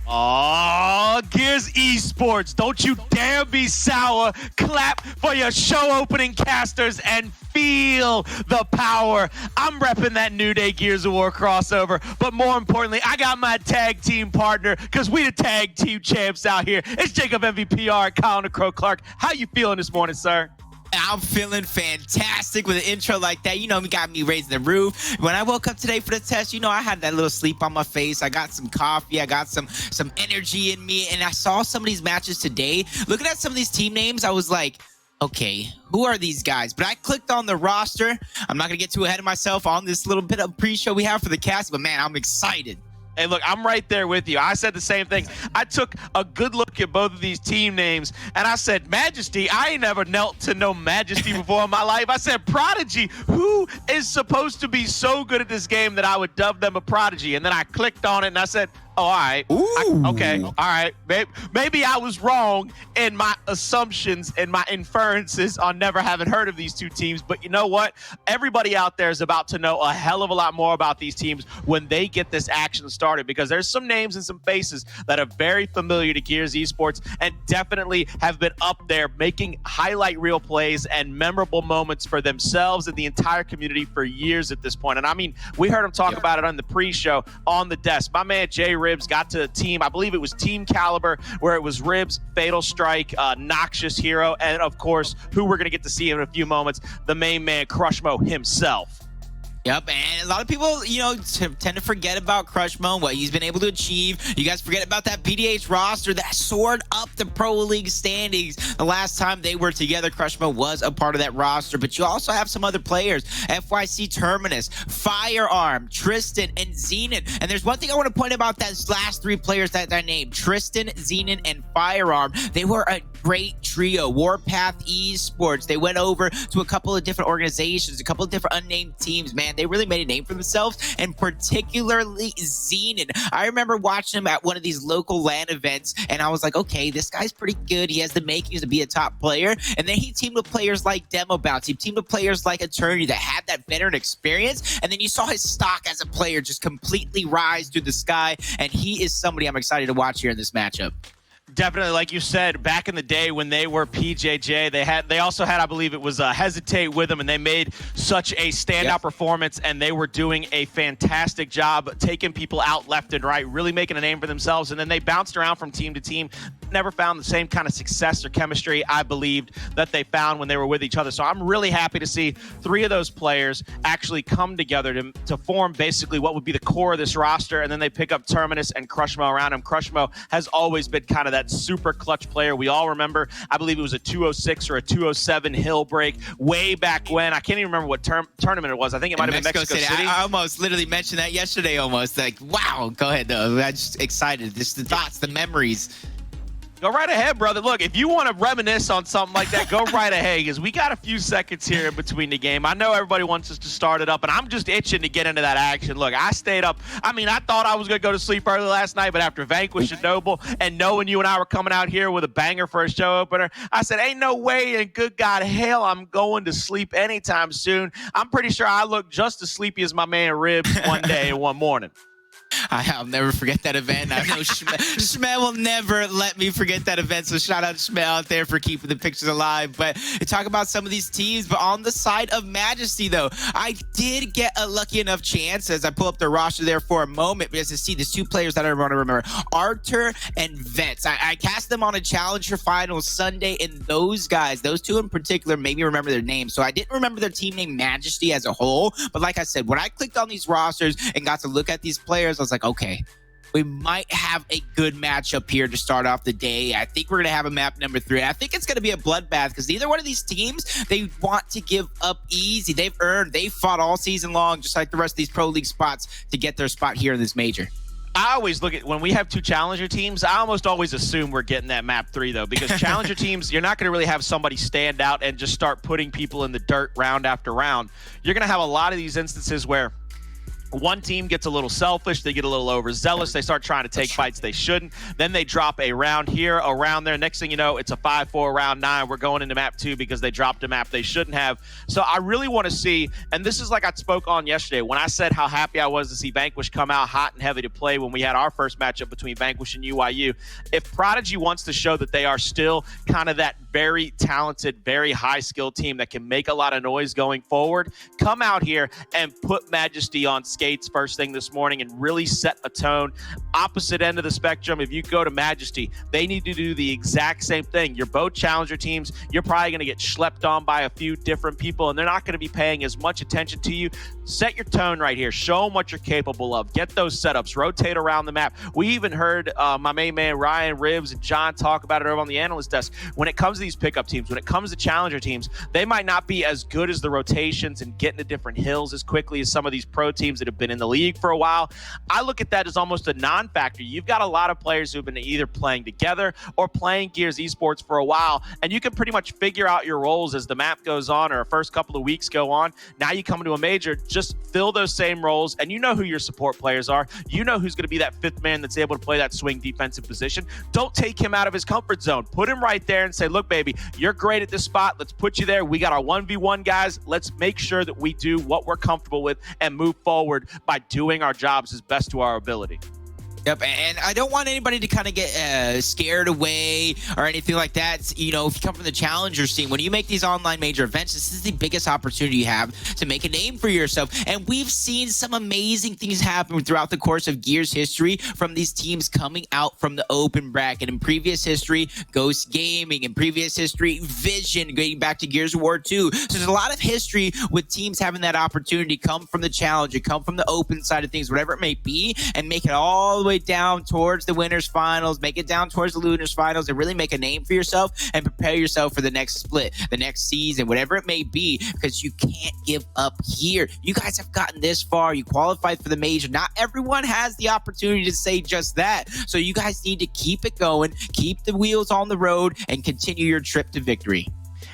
Oh, Gears Esports, don't you dare be sour. Clap for your show opening casters and feel the power. I'm repping that New Day Gears of War crossover, but more importantly, I got my tag team partner, because we the tag team champs out here. It's Jacob MVPR, Colin the Crow Clark. How you feeling this morning, sir? I'm feeling fantastic with an intro like that. You know, me got me raising the roof. When I woke up today for the test, you know, I had that little sleep on my face. I got some coffee. I got some energy in me. And I saw some of these matches today. Looking at some of these team names, I was like, okay, who are these guys? But I clicked on the roster. I'm not going to get too ahead of myself on this little bit of pre-show we have for the cast, but man, I'm excited. Hey, look, I'm right there with you. I said the same thing. I took a good look at both of these team names, and I said, Majesty, I ain't never knelt to no Majesty before in my life. I said, Prodigy, who is supposed to be so good at this game that I would dub them a Prodigy? And then I clicked on it, and I said, oh, all right. Okay, all right. Maybe I was wrong in my assumptions and my inferences on never having heard of these two teams. But you know what? Everybody out there is about to know a hell of a lot more about these teams when they get this action started, because there's some names and some faces that are very familiar to Gears Esports and definitely have been up there making highlight reel plays and memorable moments for themselves and the entire community for years at this point. And I mean, we heard them talk about it on the pre-show on the desk. My man, Jay Ribs got to team, I believe it was Team Caliber, where it was Ribs, Fatal Strike, Noxious Hero, and of course, who we're going to get to see in a few moments, the main man, Crushmo himself. Yep, and a lot of people, you know, tend to forget about Crushmo and what he's been able to achieve. You guys forget about that PDH roster that soared up the Pro League standings. The last time they were together, Crushmo was a part of that roster, but you also have some other players. FYC Terminus, Firearm, Tristan, and Zenun. And there's one thing I want to point about those last three players that I named, Tristan, Zenun, and Firearm. They were a great trio. Warpath Esports. They went over to a couple of different organizations, a couple of different unnamed teams, man. They really made a name for themselves, and particularly Zenun. I remember watching him at one of these local LAN events, and I was like, okay, this guy's pretty good. He has the makings to be a top player. And then he teamed with players like Demo Bounce. He teamed with players like Attorney that had that veteran experience. And then you saw his stock as a player just completely rise through the sky. And he is somebody I'm excited to watch here in this matchup. Definitely, like you said, back in the day when they were PJJ, they also had, I believe it was Hesitate with them, and they made such a standout performance, and they were doing a fantastic job taking people out left and right, really making a name for themselves. And then they bounced around from team to team, never found the same kind of success or chemistry I believed that they found when they were with each other. So I'm really happy to see three of those players actually come together to form basically what would be the core of this roster, and then they pick up Terminus and Crushmo around him. Crushmo has always been kind of that super clutch player. We all remember, I believe it was a 206 or a 207 hill break way back when. I can't even remember what tournament it was. I think it might have been Mexico City. I almost literally mentioned that yesterday almost. Like, wow. Go ahead, though. I'm just excited. Just the thoughts, the memories. Go right ahead, brother. Look, if you want to reminisce on something like that, go right ahead, because we got a few seconds here in between the game. I know everybody wants us to start it up, and I'm just itching to get into that action. Look, I stayed up. I mean, I thought I was going to go to sleep early last night, but after Vanquish and Noble and knowing you and I were coming out here with a banger for a show opener, I said, ain't no way in good God hell I'm going to sleep anytime soon. I'm pretty sure I look just as sleepy as my man Ribs one day and one morning. I'll never forget that event. I know Shmel will never let me forget that event. So shout out to Shmel out there for keeping the pictures alive. But talk about some of these teams. But on the side of Majesty, though, I did get a lucky enough chance as I pull up the roster there for a moment, because to see these two players that I want to remember, Arthur and VetxZ. I cast them on a Challenger final Sunday, and those guys, those two in particular, made me remember their names. So I didn't remember their team name Majesty as a whole. But like I said, when I clicked on these rosters and got to look at these players, I was like, okay, we might have a good matchup here to start off the day. I think we're going to have a map number 3. I think it's going to be a bloodbath, because neither one of these teams, they want to give up easy. They've fought all season long, just like the rest of these Pro League spots, to get their spot here in this major. I always look at, when we have two Challenger teams, I almost always assume we're getting that map 3, though, because Challenger teams, you're not going to really have somebody stand out and just start putting people in the dirt round after round. You're going to have a lot of these instances where one team gets a little selfish, they get a little overzealous, they start trying to take fights they shouldn't, then they drop a round here, a round there. Next thing you know, it's a 5-4 round 9. We're going into map 2 because they dropped a map they shouldn't have. So I really want to see, and this is like I spoke on yesterday when I said how happy I was to see Vanquish come out hot and heavy to play when we had our first matchup between Vanquish and UIU. If Prodigy wants to show that they are still kind of that very talented, very high skill team that can make a lot of noise going forward, come out here and put Majesty on skates first thing this morning and really set a tone. Opposite end of the spectrum, if you go to Majesty, they need to do the exact same thing. You're both challenger teams. You're probably going to get schlepped on by a few different people, and they're not going to be paying as much attention to you. Set your tone right here. Show them what you're capable of. Get those setups. Rotate around the map. We even heard my main man Ryan Ribbs and John talk about it over on the analyst desk. When it comes to these pickup teams, when it comes to challenger teams, they might not be as good as the rotations and getting to different hills as quickly as some of these pro teams that have been in the league for a while. I look at that as almost a non-factor. You've got a lot of players who've been either playing together or playing Gears Esports for a while, and you can pretty much figure out your roles as the map goes on or first couple of weeks go on. Now you come into a major, just fill those same roles, and you know who your support players are. You know who's going to be that fifth man that's able to play that swing defensive position. Don't take him out of his comfort zone. Put him right there and say, look, baby, you're great at this spot. Let's put you there. We got our 1v1 guys. Let's make sure that we do what we're comfortable with and move forward by doing our jobs as best to our ability. Yep, and I don't want anybody to kind of get scared away or anything like that. You know, if you come from the challenger scene, when you make these online major events, this is the biggest opportunity you have to make a name for yourself. And we've seen some amazing things happen throughout the course of Gears history from these teams coming out from the open bracket. In previous history, Ghost Gaming. In previous history, Vision, going back to Gears of War 2. So there's a lot of history with teams having that opportunity come from the challenger, come from the open side of things, whatever it may be, and make it all the way down towards the winners finals, make it down towards the losers finals, and really make a name for yourself and prepare yourself for the next split, the next season, whatever it may be, because you can't give up here. You guys have gotten this far. You qualified for the major. Not everyone has the opportunity to say just that. So you guys need to keep it going, keep the wheels on the road, and continue your trip to victory.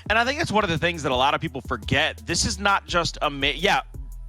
And I think that's one of the things that a lot of people forget. This is not just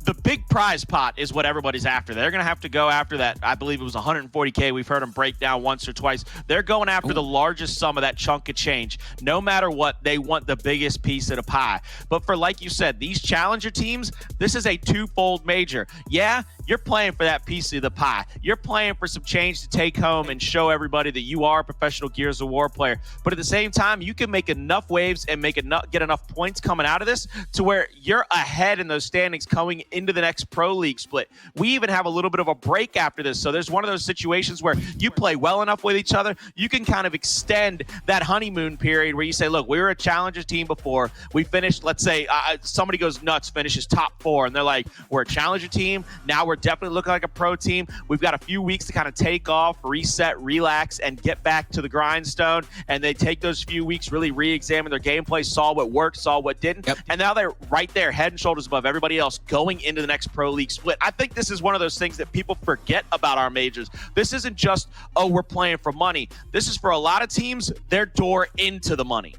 the big prize pot is what everybody's after. They're going to have to go after that. I believe it was 140K. We've heard them break down once or twice. They're going after the largest sum of that chunk of change. No matter what, they want the biggest piece of the pie. But for, like you said, these challenger teams, this is a twofold major. Yeah, you're playing for that piece of the pie. You're playing for some change to take home and show everybody that you are a professional Gears of War player. But at the same time, you can make enough waves and get enough points coming out of this to where you're ahead in those standings coming into the next pro league split. We even have a little bit of a break after this. So there's one of those situations where you play well enough with each other, you can kind of extend that honeymoon period where you say, look, we were a challenger team before. We finished, let's say, somebody goes nuts, finishes top 4, and they're like, we're a challenger team. Now we're definitely looking like a pro team. We've got a few weeks to kind of take off, reset, relax, and get back to the grindstone. And they take those few weeks, really re-examine their gameplay, saw what worked, saw what didn't. Yep. And now they're right there, head and shoulders above everybody else, going into the next pro league split. I think this is one of those things that people forget about our majors. This isn't just, oh, we're playing for money. This is for a lot of teams, their door into the money.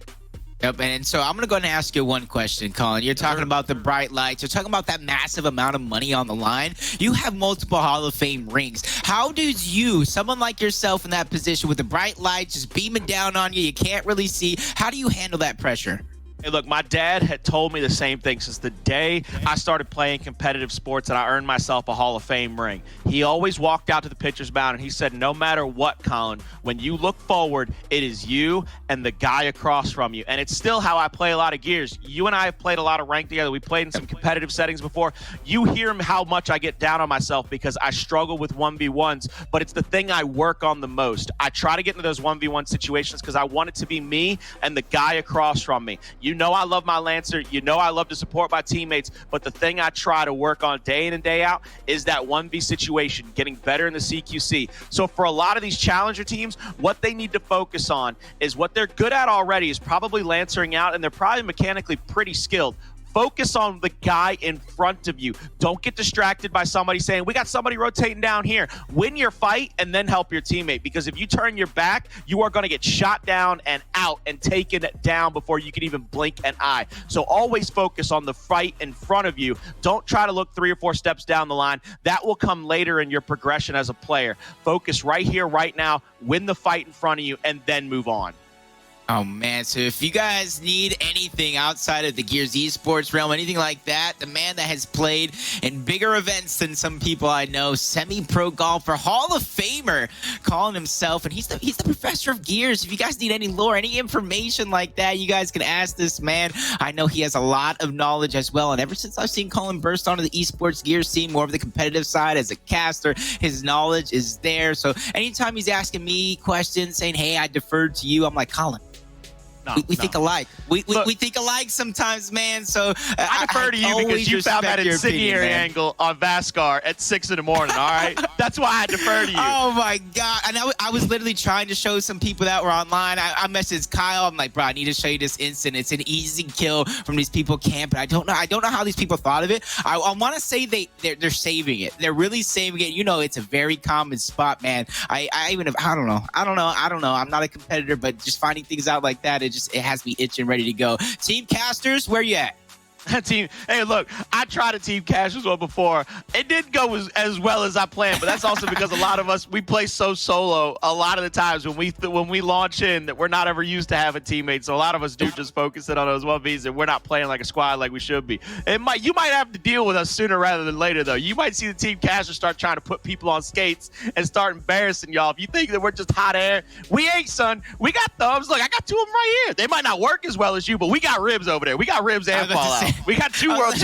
Yep, and so I'm going to go ahead and ask you one question, Colin. You're talking about the bright lights. You're talking about that massive amount of money on the line. You have multiple Hall of Fame rings. How does someone like yourself in that position with the bright lights just beaming down on you, you can't really see, how do you handle that pressure? Hey, look, my dad had told me the same thing since the day I started playing competitive sports and I earned myself a Hall of Fame ring. He always walked out to the pitcher's mound and he said, no matter what, Colin, when you look forward, it is you and the guy across from you. And it's still how I play a lot of Gears. You and I have played a lot of ranked together. We played in some competitive settings before. You hear how much I get down on myself because I struggle with 1v1s, but it's the thing I work on the most. I try to get into those 1v1 situations because I want it to be me and the guy across from me. You know I love my Lancer. You know I love to support my teammates. But the thing I try to work on day in and day out is that 1v situation, getting better in the CQC. So for a lot of these challenger teams, what they need to focus on is what they're good at already is probably Lancering out, and they're probably mechanically pretty skilled. Focus on the guy in front of you. Don't get distracted by somebody saying, we got somebody rotating down here. Win your fight and then help your teammate, because if you turn your back, you are going to get shot down and out and taken down before you can even blink an eye. So always focus on the fight in front of you. Don't try to look 3 or 4 steps down the line. That will come later in your progression as a player. Focus right here, right now, win the fight in front of you, and then move on. Oh, man. So if you guys need anything outside of the Gears Esports realm, anything like that, the man that has played in bigger events than some people I know, semi-pro golfer, Hall of Famer, calling himself, and he's the professor of Gears. If you guys need any lore, any information like that, you guys can ask this man. I know he has a lot of knowledge as well, and ever since I've seen Colin burst onto the Esports Gears scene, more of the competitive side as a caster, his knowledge is there. So anytime he's asking me questions, saying, hey, I deferred to you, I'm like, Colin, we think alike. We think alike sometimes, man. So I defer to you because you found that incendiary angle on Vaskar at 6 in the morning. All right, that's why I defer to you. Oh my God! And I was literally trying to show some people that were online. I messaged Kyle. I'm like, bro, I need to show you this instant. It's an easy kill from these people camping. I don't know how these people thought of it. I want to say they're saving it. They're really saving it. You know, it's a very common spot, man. I don't know. I'm not a competitor, but just finding things out like that, it has me itching, ready to go. Team casters, where you at? Team, hey, look, I tried a team casters one before. It didn't go as well as I planned, but that's also because a lot of us, we play so solo a lot of the times when we launch in that we're not ever used to having teammates. So a lot of us do just focus in on those 1Vs, and we're not playing like a squad like we should be. You might have to deal with us sooner rather than later, though. You might see the team casters start trying to put people on skates and start embarrassing y'all. If you think that we're just hot air, we ain't, son. We got thumbs. Look, I got 2 of them right here. They might not work as well as you, but we got ribs over there. We got ribs and Fallout. We got 3 world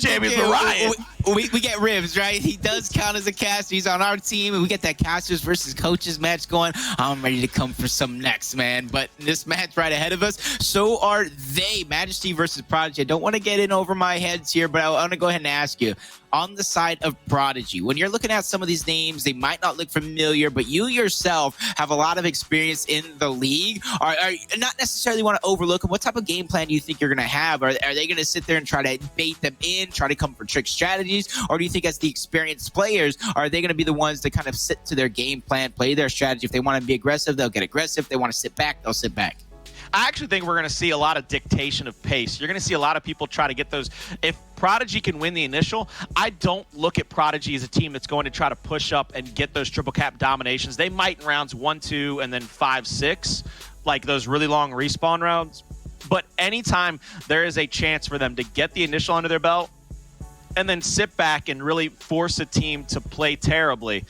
champions with Ryan. We get ribs, right? He does count as a caster. He's on our team, and we get that casters versus coaches match going. I'm ready to come for some next, man. But this match right ahead of us, so are they. Majesty versus Prodigy. I don't want to get in over my heads here, but I want to go ahead and ask you, on the side of Prodigy, when you're looking at some of these names, they might not look familiar, but you yourself have a lot of experience in the league. Are not necessarily want to overlook them. What type of game plan do you think you're going to have? Are they going to sit there and try to bait them in, try to come for trick strategies? Or do you think as the experienced players, are they going to be the ones to kind of sit to their game plan, play their strategy? If they want to be aggressive, they'll get aggressive. If they want to sit back, they'll sit back. I actually think we're going to see a lot of dictation of pace. You're going to see a lot of people try to get those. If Prodigy can win the initial, I don't look at Prodigy as a team that's going to try to push up and get those triple cap dominations. They might in rounds 1, 2, and then 5, 6, like those really long respawn rounds. But anytime there is a chance for them to get the initial under their belt and then sit back and really force a team to play terribly,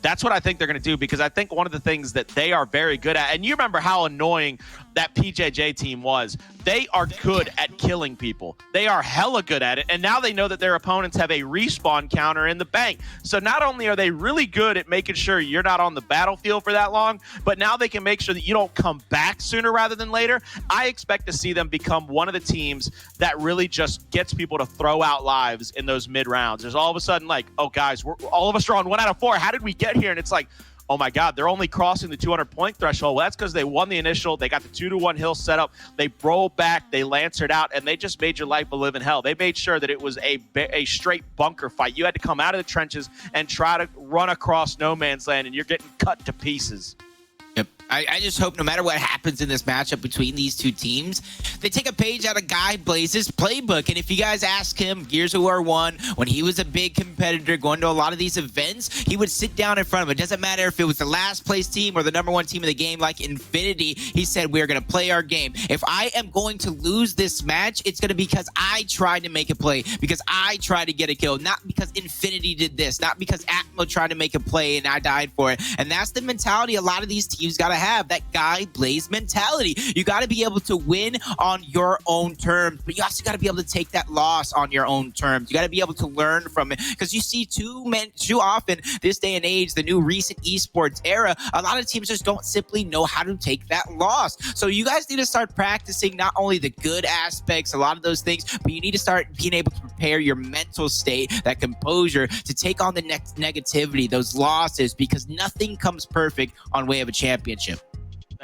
that's what I think they're going to do, because I think one of the things that they are very good at, and you remember how annoying that PJJ team was. They are good at killing people. They are hella good at it, and now they know that their opponents have a respawn counter in the bank. So not only are they really good at making sure you're not on the battlefield for that long, but now they can make sure that you don't come back sooner rather than later. I expect to see them become one of the teams that really just gets people to throw out lives in those mid rounds. There's all of a sudden like, oh guys, all of us are on 1 out of 4. How did we get here? And it's like, oh my God, they're only crossing the 200-point threshold. Well, that's because they won the initial. They got the 2-1 hill set up. They rolled back. They lancered out, and they just made your life a living hell. They made sure that it was a straight bunker fight. You had to come out of the trenches and try to run across no man's land, and you're getting cut to pieces. Yep. I just hope no matter what happens in this matchup between these two teams, they take a page out of Guy Blaze's playbook. And if you guys ask him, Gears of War 1, when he was a big competitor going to a lot of these events, he would sit down in front of him. It doesn't matter if it was the last place team or the #1 team in the game like Infinity. He said, we're going to play our game. If I am going to lose this match, it's going to be because I tried to make a play, because I tried to get a kill, not because Infinity did this, not because Atmo tried to make a play and I died for it. And that's the mentality a lot of these teams got to have, that Guy Blaze mentality. You got to be able to win on your own terms, but you also got to be able to take that loss on your own terms. You got to be able to learn from it, because you see too often this day and age, the new recent esports era, a lot of teams just don't simply know how to take that loss. So you guys need to start practicing not only the good aspects, a lot of those things, but you need to start being able to prepare your mental state, that composure to take on the next negativity, those losses, because nothing comes perfect on way of a championship.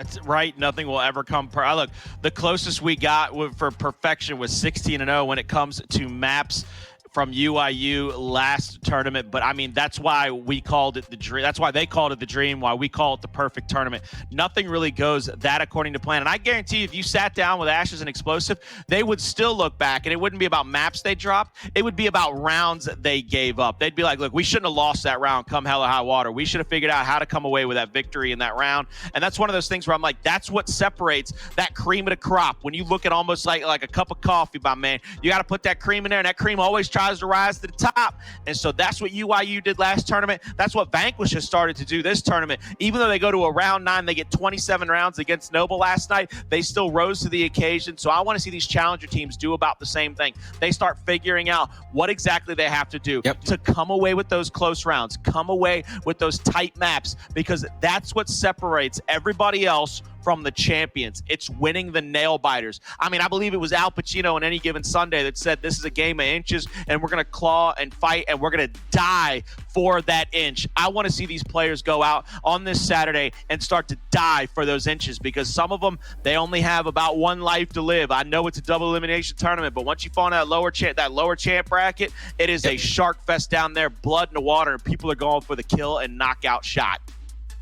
That's right. Nothing will ever come. Look, the closest we got for perfection was 16-0 when it comes to maps from UIU last tournament. But I mean, that's why we called it the dream. That's why they called it the dream, why we call it the perfect tournament. Nothing really goes that according to plan. And I guarantee you, if you sat down with Ashes and Explosive, they would still look back, and it wouldn't be about maps they dropped. It would be about rounds they gave up. They'd be like, look, we shouldn't have lost that round come hell or high water. We should have figured out how to come away with that victory in that round. And that's one of those things where I'm like, that's what separates that cream of the crop. When you look at almost like a cup of coffee, my man, you got to put that cream in there, and that cream always tries to rise to the top. And so that's what UIU did last tournament. That's what Vanquish has started to do this tournament. Even though they go to a round 9, they get 27 rounds against Noble last night, they still rose to the occasion. So I want to see these challenger teams do about the same thing. They start figuring out what exactly they have to do to come away with those close rounds, come away with those tight maps, because that's what separates everybody else from the champions. It's winning the nail biters. I mean, I believe it was Al Pacino on Any Given Sunday that said this is a game of inches, and we're going to claw and fight, and we're going to die for that inch. I want to see these players go out on this Saturday and start to die for those inches, because some of them, they only have about one life to live. I know it's a double elimination tournament, but once you fall in that lower champ bracket, it is a shark fest down there, blood in the water, and people are going for the kill and knockout shot.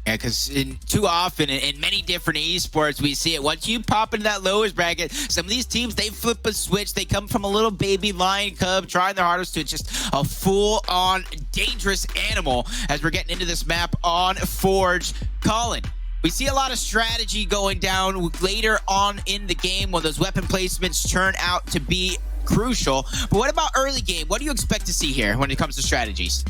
Yeah, because too often in many different esports, we see it. Once you pop into that lowest bracket, some of these teams, they flip a switch. They come from a little baby lion cub, trying their hardest to just a full-on dangerous animal as we're getting into this map on Forge. Colin, we see a lot of strategy going down later on in the game when those weapon placements turn out to be crucial. But what about early game? What do you expect to see here when it comes to strategies?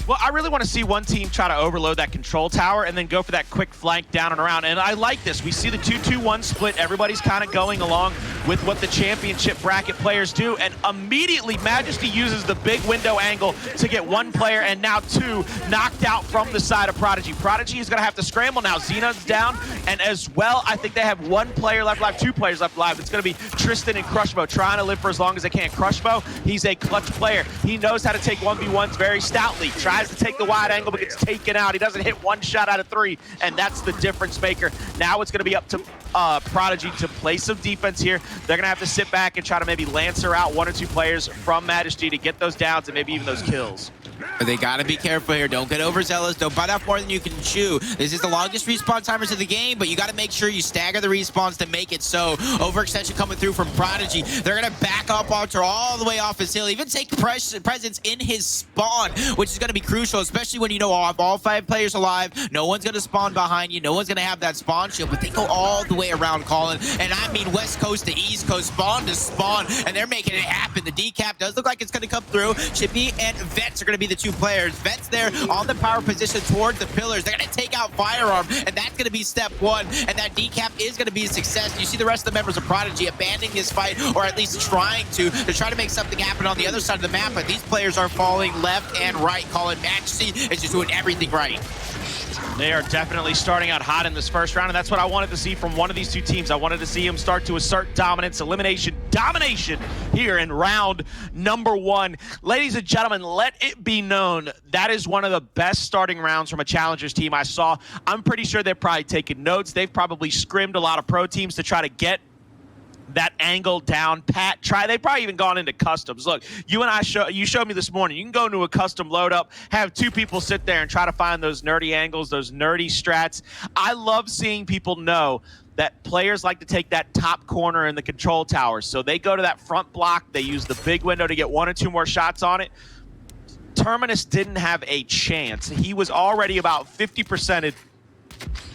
Well, I really want to see one team try to overload that control tower and then go for that quick flank down and around. And I like this. We see the 2-2-1 split. Everybody's kind of going along with what the championship bracket players do. And immediately, Majesty uses the big window angle to get one player and now two knocked out from the side of Prodigy. Prodigy is going to have to scramble now. Zenun's down. And as well, I think they have one player left alive, 2 players left alive. It's going to be Tristan and Crushmo trying to live for as long as they can. Crushmo, he's a clutch player. He knows how to take 1v1s very stoutly. Tries to take the wide angle, but gets taken out. He doesn't hit 1 shot out of 3, and that's the difference maker. Now it's going to be up to Prodigy to play some defense here. They're going to have to sit back and try to maybe lancer out 1 or 2 players from Majesty to get those downs and maybe even those kills. But they got to be careful here. Don't get overzealous. Don't bite off more than you can chew. This is the longest respawn timers of the game, but you got to make sure you stagger the respawns to make it so. Overextension coming through from Prodigy. They're going to back up Archer all the way off his hill, even take presence in his spawn, which is going to be crucial, especially when you know all 5 players alive. No one's going to spawn behind you. No one's going to have that spawn shield, but they go all the way around, Colin. And I mean West Coast to East Coast, spawn to spawn, and they're making it happen. The decap does look like it's going to come through. Chippy and VetxZ are going to be the 2 players. VetxZ there on the power position towards the pillars. They're going to take out Firearm, and that's going to be step 1. And that decap is going to be a success. You see the rest of the members of Prodigy abandoning this fight, or at least trying to try to make something happen on the other side of the map. But these players are falling left and right. Colin, Majesty is just doing everything right. They are definitely starting out hot in this first round, and that's what I wanted to see from one of these 2 teams. I wanted to see them start to assert dominance, elimination, domination here in round number 1. Ladies and gentlemen, let it be known that is one of the best starting rounds from a challengers team I saw. I'm pretty sure they've probably taken notes. They've probably scrimmed a lot of pro teams to try to get that angle down pat. They've probably even gone into customs. Look, you showed me this morning, you can go into a custom load up, have 2 people sit there and try to find those nerdy angles, those nerdy strats. I love seeing people know that players like to take that top corner in the control tower. So they go to that front block, they use the big window to get 1 or 2 more shots on it. Terminus didn't have a chance. He was already about 50%ed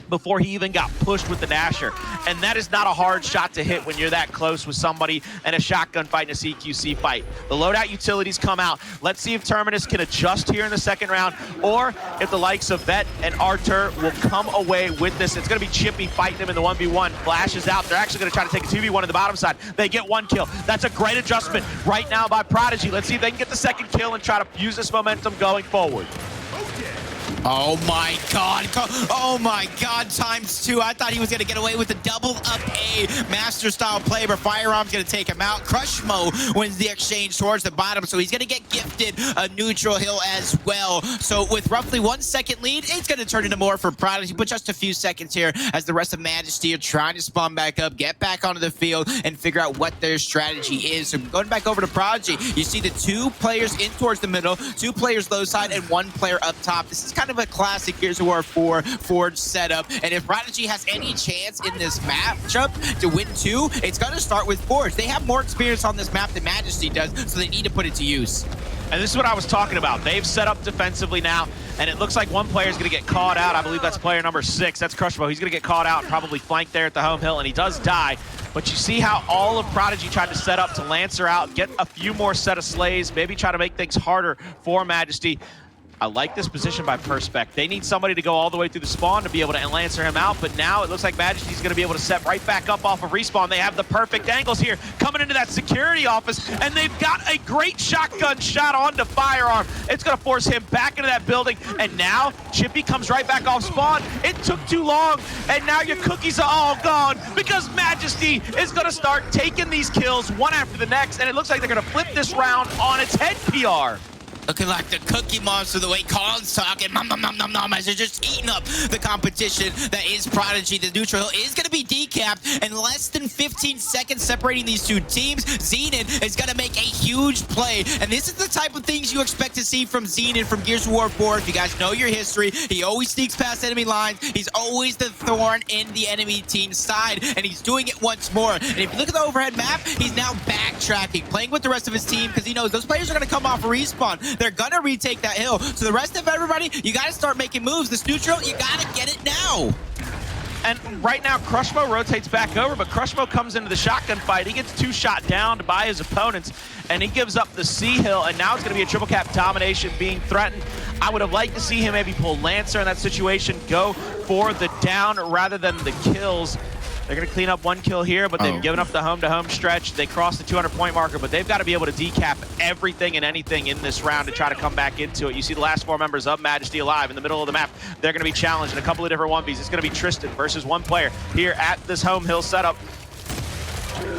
before he even got pushed with the dasher. And that is not a hard shot to hit when you're that close with somebody in a shotgun fight and a CQC fight. The loadout utilities come out. Let's see if Terminus can adjust here in the second round, or if the likes of Vet and Artur will come away with this. It's going to be Chippy fighting him in the 1v1. Flashes out. They're actually going to try to take a 2v1 on the bottom side. They get 1 kill. That's a great adjustment right now by Prodigy. Let's see if they can get the second kill and try to use this momentum going forward. Oh my god. Oh my god, ×2. I thought he was going to get away with the double up A master style play, but Firearm's going to take him out. Crushmo wins the exchange towards the bottom, so he's going to get gifted a neutral hill as well. So with roughly 1 second lead, it's going to turn into more for Prodigy, but just a few seconds here as the rest of Majesty are trying to spawn back up, get back onto the field, and figure out what their strategy is. So going back over to Prodigy, you see the 2 players in towards the middle, 2 players low side, and 1 player up top. This is kind of a classic Gears of War 4 Forge setup, and if Prodigy has any chance in this matchup to win 2, it's going to start with Forge. They have more experience on this map than Majesty does, so they need to put it to use. And this is what I was talking about. They've set up defensively now, and it looks like one player is going to get caught out. I believe that's player number 6. That's Crushmo. He's going to get caught out and probably flanked there at the home hill, and he does die. But you see how all of Prodigy tried to set up to Lancer out, get a few more set of slays, maybe try to make things harder for Majesty. I like this position by Perspec. They need somebody to go all the way through the spawn to be able to Lancer him out, but now it looks like Majesty's going to be able to set right back up off of respawn. They have the perfect angles here coming into that security office, and they've got a great shotgun shot onto Firearm. It's going to force him back into that building, and now Chippy comes right back off spawn. It took too long, and now your cookies are all gone because Majesty is going to start taking these kills one after the next, and it looks like they're going to flip this round on its head, PR. Looking like the Cookie Monster, the way Colin's talking, nom nom nom nom nom, as they're just eating up the competition that is Prodigy. The neutral hill is going to be decapped, and less than 15 seconds separating these 2 teams. Zenun is going to make a huge play, and this is the type of things you expect to see from Zenun from Gears of War 4. If you guys know your history, he always sneaks past enemy lines. He's always the thorn in the enemy team's side, and he's doing it once more. And if you look at the overhead map, he's now backtracking, playing with the rest of his team because he knows those players are going to come off a respawn. They're gonna retake that hill. So the rest of everybody, you gotta start making moves. This neutral, you gotta get it now. And right now, Crushmo rotates back over, but Crushmo comes into the shotgun fight. He gets 2 shot down by his opponents, and he gives up the C hill, and now it's gonna be a triple cap domination being threatened. I would have liked to see him maybe pull Lancer in that situation, go for the down rather than the kills. They're going to clean up 1 kill here, but they've given up the home-to-home stretch. They crossed the 200-point marker, but they've got to be able to decap everything and anything in this round to try to come back into it. You see the last 4 members of Majesty alive in the middle of the map. They're going to be challenged in a couple of different 1Vs. It's going to be Tristan versus 1 player here at this home hill setup.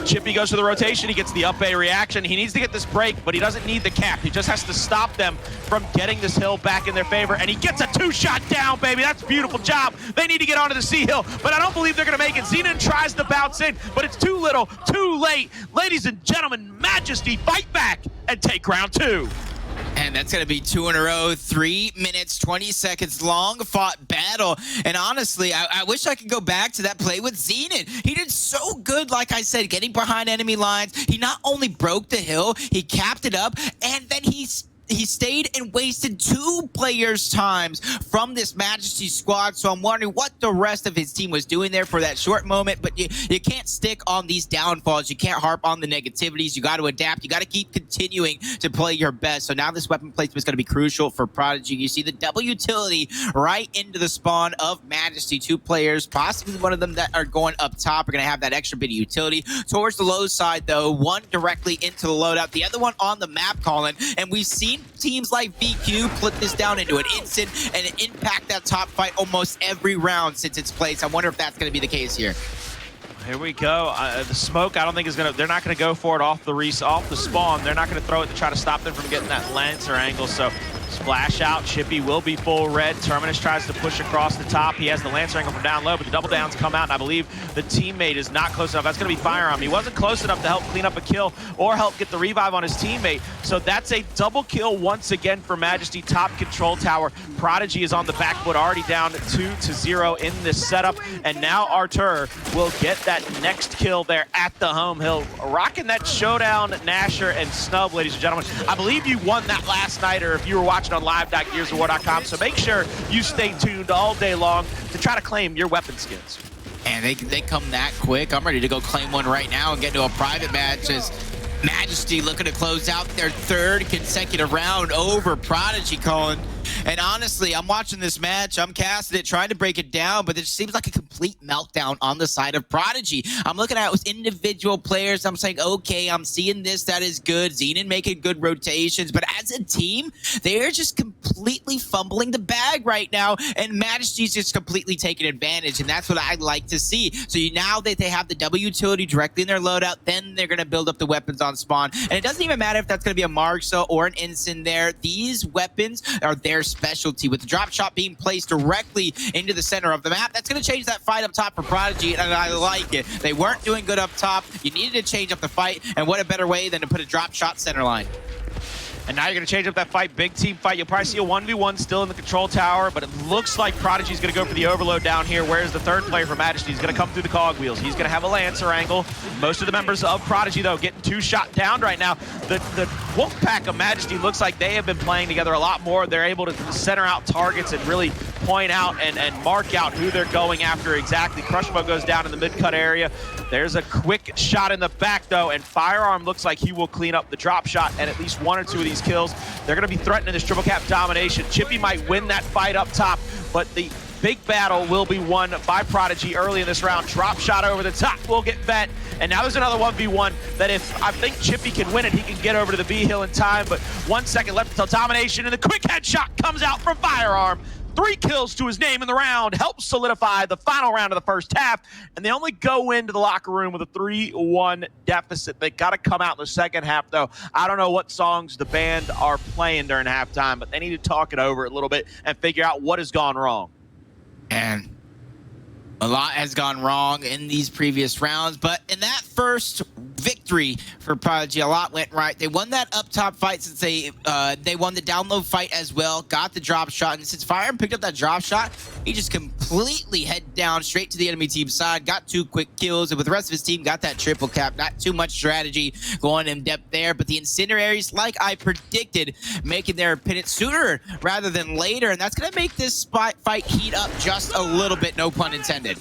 Chippy goes for the rotation. He gets the up A reaction. He needs to get this break, but he doesn't need the cap. He just has to stop them from getting this hill back in their favor, and he gets a 2-shot down, baby. That's a beautiful job. They need to get onto the C hill, but I don't believe they're going to make it. Zenun tries to bounce in, but it's too little, too late. Ladies and gentlemen, Majesty fight back and take round 2. And that's going to be 2 in a row, 3 minutes, 20 seconds long fought battle. And honestly, I wish I could go back to that play with Zenun. He did so good, like I said, getting behind enemy lines. He not only broke the hill, he capped it up, and then he stayed and wasted 2 players' times from this Majesty squad. So I'm wondering what the rest of his team was doing there for that short moment. But you can't stick on these downfalls. You can't harp on the negativities. You got to adapt. You got to keep continuing to play your best. So now this weapon placement is going to be crucial for Prodigy. You see the double utility right into the spawn of Majesty. 2 players, possibly one of them that are going up top, are going to have that extra bit of utility. Towards the low side, though, one directly into the loadout, the other one on the map, Colin. And we've seen teams like VQ put this down into an instant and impact that top fight almost every round since its place. I wonder if that's going to be the case here. Here we go. The smoke, I don't think is going to, they're not going to go for it off the spawn. They're not going to throw it to try to stop them from getting that Lancer angle. So splash out. Chippy will be full red. Terminus tries to push across the top. He has the Lancer angle from down low, but the double downs come out, and I believe the teammate is not close enough. That's going to be Firearm. He wasn't close enough to help clean up a kill or help get the revive on his teammate. So that's a double kill once again for Majesty. Top control tower. Prodigy is on the back foot, already down 2-0 in this setup. And now Artur will get that next kill there at the home hill. Rocking that showdown, Nasher and Snub, ladies and gentlemen. I believe you won that last night, or if you were watching on live.gearsofwar.com, so make sure you stay tuned all day long to try to claim your weapon skins. And they come that quick. I'm ready to go claim one right now and get into a private match as Majesty looking to close out their 3rd consecutive round over Prodigy, Colin. And honestly, I'm watching this match, I'm casting it, trying to break it down, but it seems like a complete complete meltdown on the side of Prodigy. I'm looking at it with individual players. I'm saying, okay, I'm seeing this. That is good. Zenun making good rotations. But as a team, they're just completely fumbling the bag right now. And Majesty's just completely taking advantage. And that's what I'd like to see. So now that they have the W utility directly in their loadout, then they're going to build up the weapons on spawn. And it doesn't even matter if that's going to be a Marksa or an Ensign there. These weapons are their specialty. With the drop shot being placed directly into the center of the map, that's going to change that fight up top for Prodigy, and I like it. They weren't doing good up top. You needed to change up the fight, and what a better way than to put a drop shot center line. And now you're going to change up that fight, big team fight. You'll probably see a 1v1 still in the control tower, but it looks like Prodigy's going to go for the overload down here, whereas the third player for Majesty is going to come through the cogwheels. He's going to have a Lancer angle. Most of the members of Prodigy, though, getting 2 shot down right now. The wolf pack of Majesty looks like they have been playing together a lot more. They're able to center out targets and really point out and mark out who they're going after exactly. Crushmo goes down in the mid-cut area. There's a quick shot in the back, though, and Firearm looks like he will clean up the drop shot and at least 1 or 2 of these kills. They're going to be threatening this triple cap domination. Chippy might win that fight up top, but the big battle will be won by Prodigy early in this round. Drop shot over the top will get vet, and now there's another 1v1 that if I think Chippy can win it, he can get over to the B hill in time, but 1 second left until domination, and the quick headshot comes out from Firearm. 3 kills to his name in the round, helps solidify the final round of the first half, and they only go into the locker room with a 3-1 deficit. They got to come out in the second half, though. I don't know what songs the band are playing during halftime, but they need to talk it over a little bit and figure out what has gone wrong. And a lot has gone wrong in these previous rounds, but in that first victory for Prodigy, a lot went right. They won that up top fight since they won the download fight as well, got the drop shot, and since Firearm picked up that drop shot, he just completely head down straight to the enemy team side, got 2 quick kills, and with the rest of his team, got that triple cap. Not too much strategy going in depth there, but the incendiaries, like I predicted, making their opponent sooner rather than later, and that's going to make this fight heat up just a little bit, no pun intended.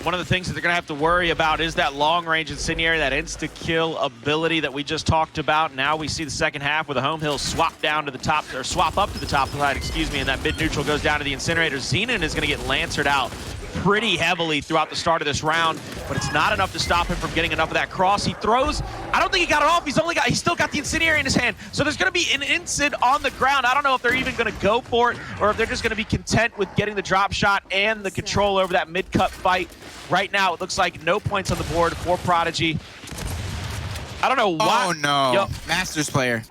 One of the things that they're going to have to worry about is that long-range incendiary, that insta-kill ability that we just talked about. Now we see the second half where the home hill swap down to the top, or swap up to the top side, excuse me, and that mid-neutral goes down to the incinerator. Zenun is going to get lancered out pretty heavily throughout the start of this round, but it's not enough to stop him from getting enough of that cross. He throws, I don't think he got it off. He's still got the incendiary in his hand. So there's going to be an incid on the ground. I don't know if they're even going to go for it or if they're just going to be content with getting the drop shot and the control over that mid-cut fight. Right now, it looks like no points on the board for Prodigy. I don't know why. Oh, no. Yo. Masters player.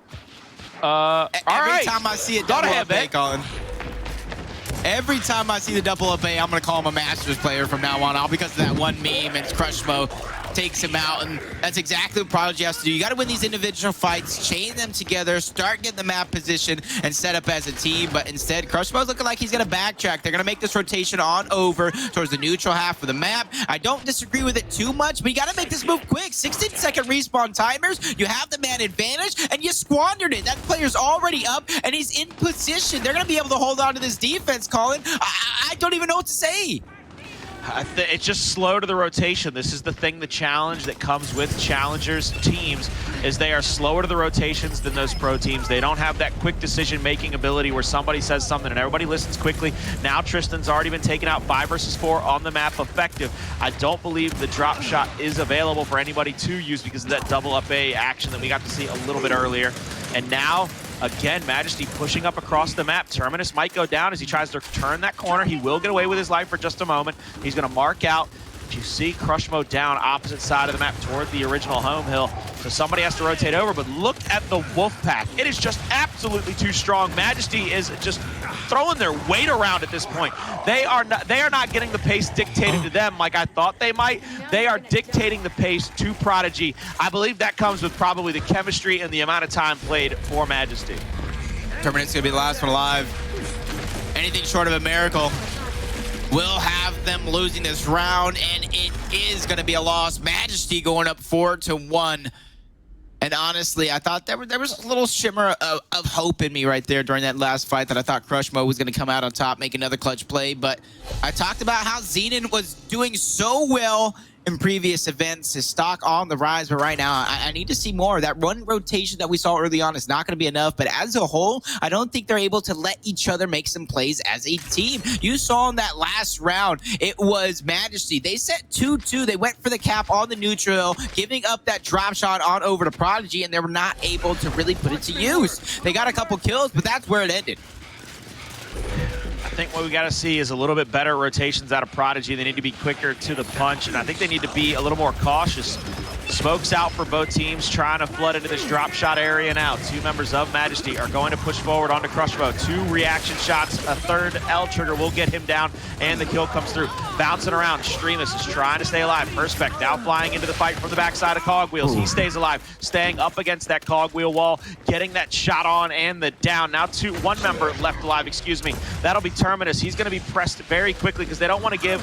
All right. Every time I see a double up A, Colin. Every time I see the double up A, I'm going to call him a Masters player from now on, all because of that one meme and Crushmo takes him out, and that's exactly what Prodigy has to do. You got to win these individual fights, chain them together, start getting the map position, and set up as a team, but instead, Crushmo's looking like he's going to backtrack. They're going to make this rotation on over towards the neutral half of the map. I don't disagree with it too much, but you got to make this move quick. 16-second respawn timers, you have the man advantage, and you squandered it. That player's already up, and he's in position. They're going to be able to hold on to this defense, Colin. I don't even know what to say. It's just slow to the rotation. This is the thing, the challenge that comes with challengers teams, is they are slower to the rotations than those pro teams. They don't have that quick decision-making ability where somebody says something and everybody listens quickly. Now Tristan's already been taken out 5 versus 4 on the map effective. I don't believe the drop shot is available for anybody to use because of that double up A action that we got to see a little bit earlier. And now, again, Majesty pushing up across the map. Terminus might go down as he tries to turn that corner. He will get away with his life for just a moment. He's going to mark out. But you see Crushmo down opposite side of the map toward the original home hill. So somebody has to rotate over, but look at the wolf pack. It is just absolutely too strong. Majesty is just throwing their weight around at this point. They are not getting the pace dictated to them like I thought they might. They are dictating the pace to Prodigy. I believe that comes with probably the chemistry and the amount of time played for Majesty. Terminus gonna be the last one alive. Anything short of a miracle will have them losing this round, and it is going to be a loss. Majesty going up 4-1. And honestly, I thought there was a little shimmer of hope in me right there during that last fight, that I thought Crushmo was going to come out on top, make another clutch play. But I talked about how Zenun was doing so well in previous events. His stock on the rise, but right now I need to see more. That run rotation that we saw early on is not going to be enough, but as a whole, I don't think they're able to let each other make some plays as a team. You saw in that last round, it was Majesty. They set 2-2. They went for the cap on the neutral, giving up that drop shot on over to Prodigy, and they were not able to really put it to use. They got a couple kills, but that's where it ended. I think what we got to see is a little bit better rotations out of Prodigy. They need to be quicker to the punch, and I think they need to be a little more cautious. Smokes out for both teams, trying to flood into this drop shot area now. Two members of Majesty are going to push forward onto Crushmo. Two reaction shots, a third L trigger will get him down, and the kill comes through. Bouncing around, Streamus is trying to stay alive. Perspect now flying into the fight from the backside of Cogwheels. He stays alive, staying up against that Cogwheel wall, getting that shot on and the down. Now one member left alive, excuse me. That'll be Terminus. He's going to be pressed very quickly because they don't want to give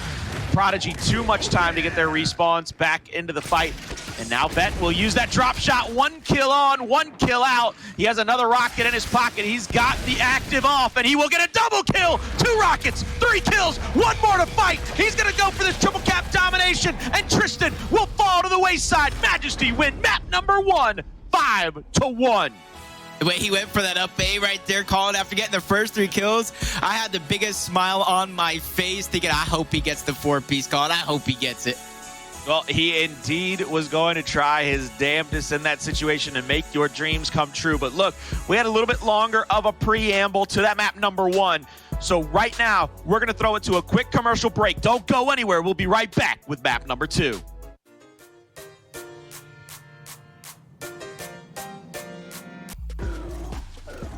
Prodigy too much time to get their respawns back into the fight. And now Vet will use that drop shot. 1 kill on, 1 kill out. He has another rocket in his pocket. He's got the active off, and he will get a double kill. 2 rockets, 3 kills, 1 more to fight. He's gonna go for this triple cap domination, and Tristan will fall to the wayside. Majesty win map number 1, 5-1. The way he went for that up A right there, calling after getting the first 3 kills, I had the biggest smile on my face thinking, I hope he gets the 4-piece call, and I hope he gets it. Well, he indeed was going to try his damnedest in that situation and make your dreams come true. But look, we had a little bit longer of a preamble to that map number 1. So right now, we're going to throw it to a quick commercial break. Don't go anywhere. We'll be right back with map number 2.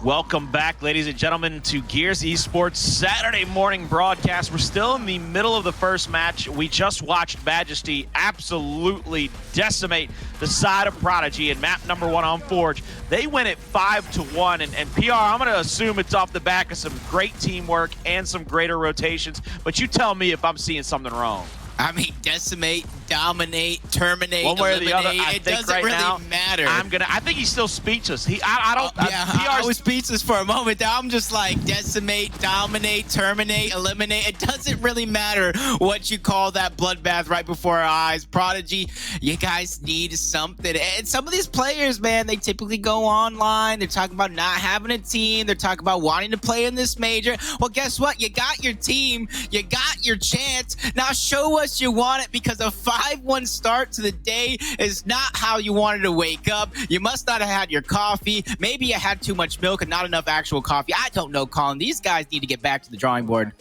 Welcome back, ladies and gentlemen, to Gears Esports Saturday morning broadcast. We're still in the middle of the first match. We just watched Majesty absolutely decimate the side of Prodigy in map number 1 on Forge. They win it 5-1, and PR, I'm going to assume it's off the back of some great teamwork and some greater rotations, but you tell me if I'm seeing something wrong. I mean, decimate, dominate, terminate, one way or the other. It doesn't really matter. I think he's still speechless. I was speechless for a moment. Now I'm just like decimate, dominate, terminate, eliminate. It doesn't really matter what you call that bloodbath right before our eyes. Prodigy, you guys need something. And some of these players, man, they typically go online. They're talking about not having a team. They're talking about wanting to play in this major. Well, guess what? You got your team. You got your chance. Now show us you want it, because a 5-1 start to the day is not how you wanted to wake up. You must not have had your coffee. Maybe you had too much milk and not enough actual coffee. I don't know, Colin. These guys need to get back to the drawing board.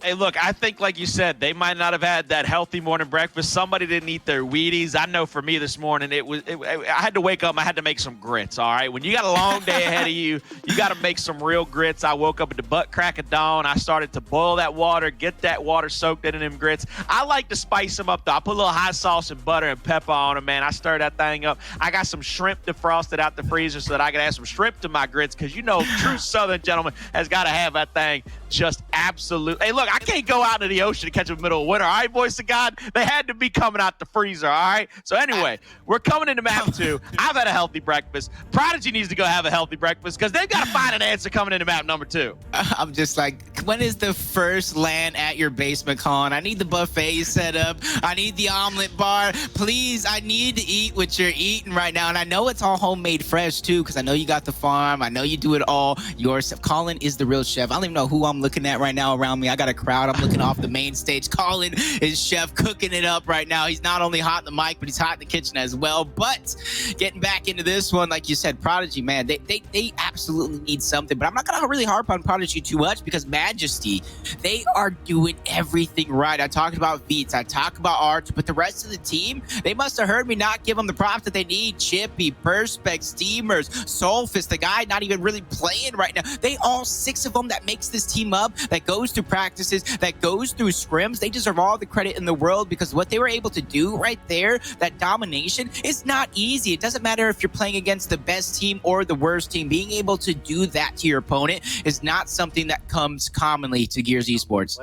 Hey, look, I think, like you said, they might not have had that healthy morning breakfast. Somebody didn't eat their Wheaties. I know for me this morning, I had to wake up. I had to make some grits, all right? When you got a long day ahead of you, you got to make some real grits. I woke up at the butt crack of dawn. I started to boil that water, get that water soaked in them grits. I like to spice them up, though. I put a little hot sauce and butter and pepper on them, man. I stir that thing up. I got some shrimp defrosted out the freezer so that I can add some shrimp to my grits, because, you know, true Southern gentleman has got to have that thing just absolute. Hey, look, I can't go out into the ocean to catch them in the middle of winter. All right, boys to God, they had to be coming out the freezer. All right. So anyway, we're coming into map 2. I've had a healthy breakfast. Prodigy needs to go have a healthy breakfast, because they've got to find an answer coming into map number 2. I'm just like, when is the first LAN at your basement, Colin? I need the buffet set up. I need the omelet bar. Please, I need to eat what you're eating right now. And I know it's all homemade fresh too, because I know you got the farm. I know you do it all yourself. Colin is the real chef. I don't even know who I'm looking at right now around me. I got a crowd. I'm looking off the main stage. Colin is chef, cooking it up right now. He's not only hot in the mic, but he's hot in the kitchen as well. But getting back into this one, like you said, Prodigy, man, they absolutely need something. But I'm not gonna really harp on Prodigy too much, because Majesty, they are doing everything right. I talked about Veets, I talked about Arch, but the rest of the team, they must have heard me not give them the props that they need. Chippy, Perspect, Steamers, Sulfus, the guy not even really playing right now. They all 6 of them that makes this team up, that goes through practices, that goes through scrims. They deserve all the credit in the world, because what they were able to do right there, that domination, is not easy. It doesn't matter if you're playing against the best team or the worst team. Being able to do that to your opponent is not something that comes commonly to Gears Esports.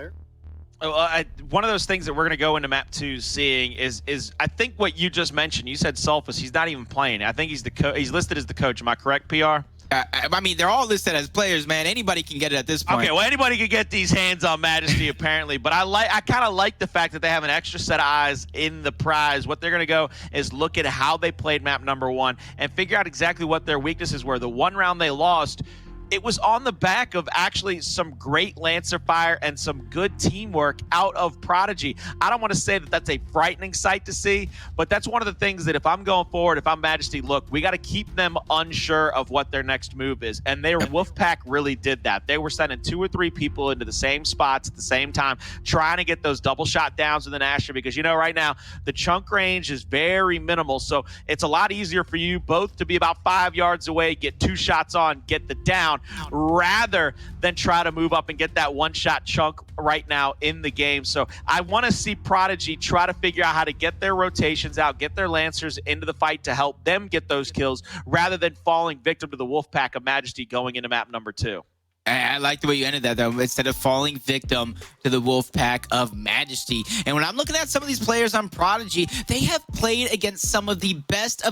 One of those things that we're going to go into map 2 seeing is I think what you just mentioned. You said Sulfus. He's not even playing. I think he's he's listed as the coach. Am I correct, PR? I mean, they're all listed as players, man. Anybody can get it at this point. Okay, well, anybody can get these hands on Majesty, apparently. But I kind of like the fact that they have an extra set of eyes in the prize. What they're going to go is look at how they played map number 1 and figure out exactly what their weaknesses were. The one round they lost, it was on the back of actually some great Lancer fire and some good teamwork out of Prodigy. I don't want to say that that's a frightening sight to see, but that's one of the things that if I'm going forward, if I'm Majesty, look, we got to keep them unsure of what their next move is. And their Wolfpack really did that. They were sending 2 or 3 people into the same spots at the same time, trying to get those double shot downs with an Asher, because, you know, right now the chunk range is very minimal. So it's a lot easier for you both to be about 5 yards away, get 2 shots on, get the down, rather than try to move up and get that one-shot chunk right now in the game. So I want to see Prodigy try to figure out how to get their rotations out, get their Lancers into the fight to help them get those kills, rather than falling victim to the Wolfpack of Majesty going into map number 2. I like the way you ended that, though, instead of falling victim to the Wolfpack of Majesty. And when I'm looking at some of these players on Prodigy, they have played against some of the best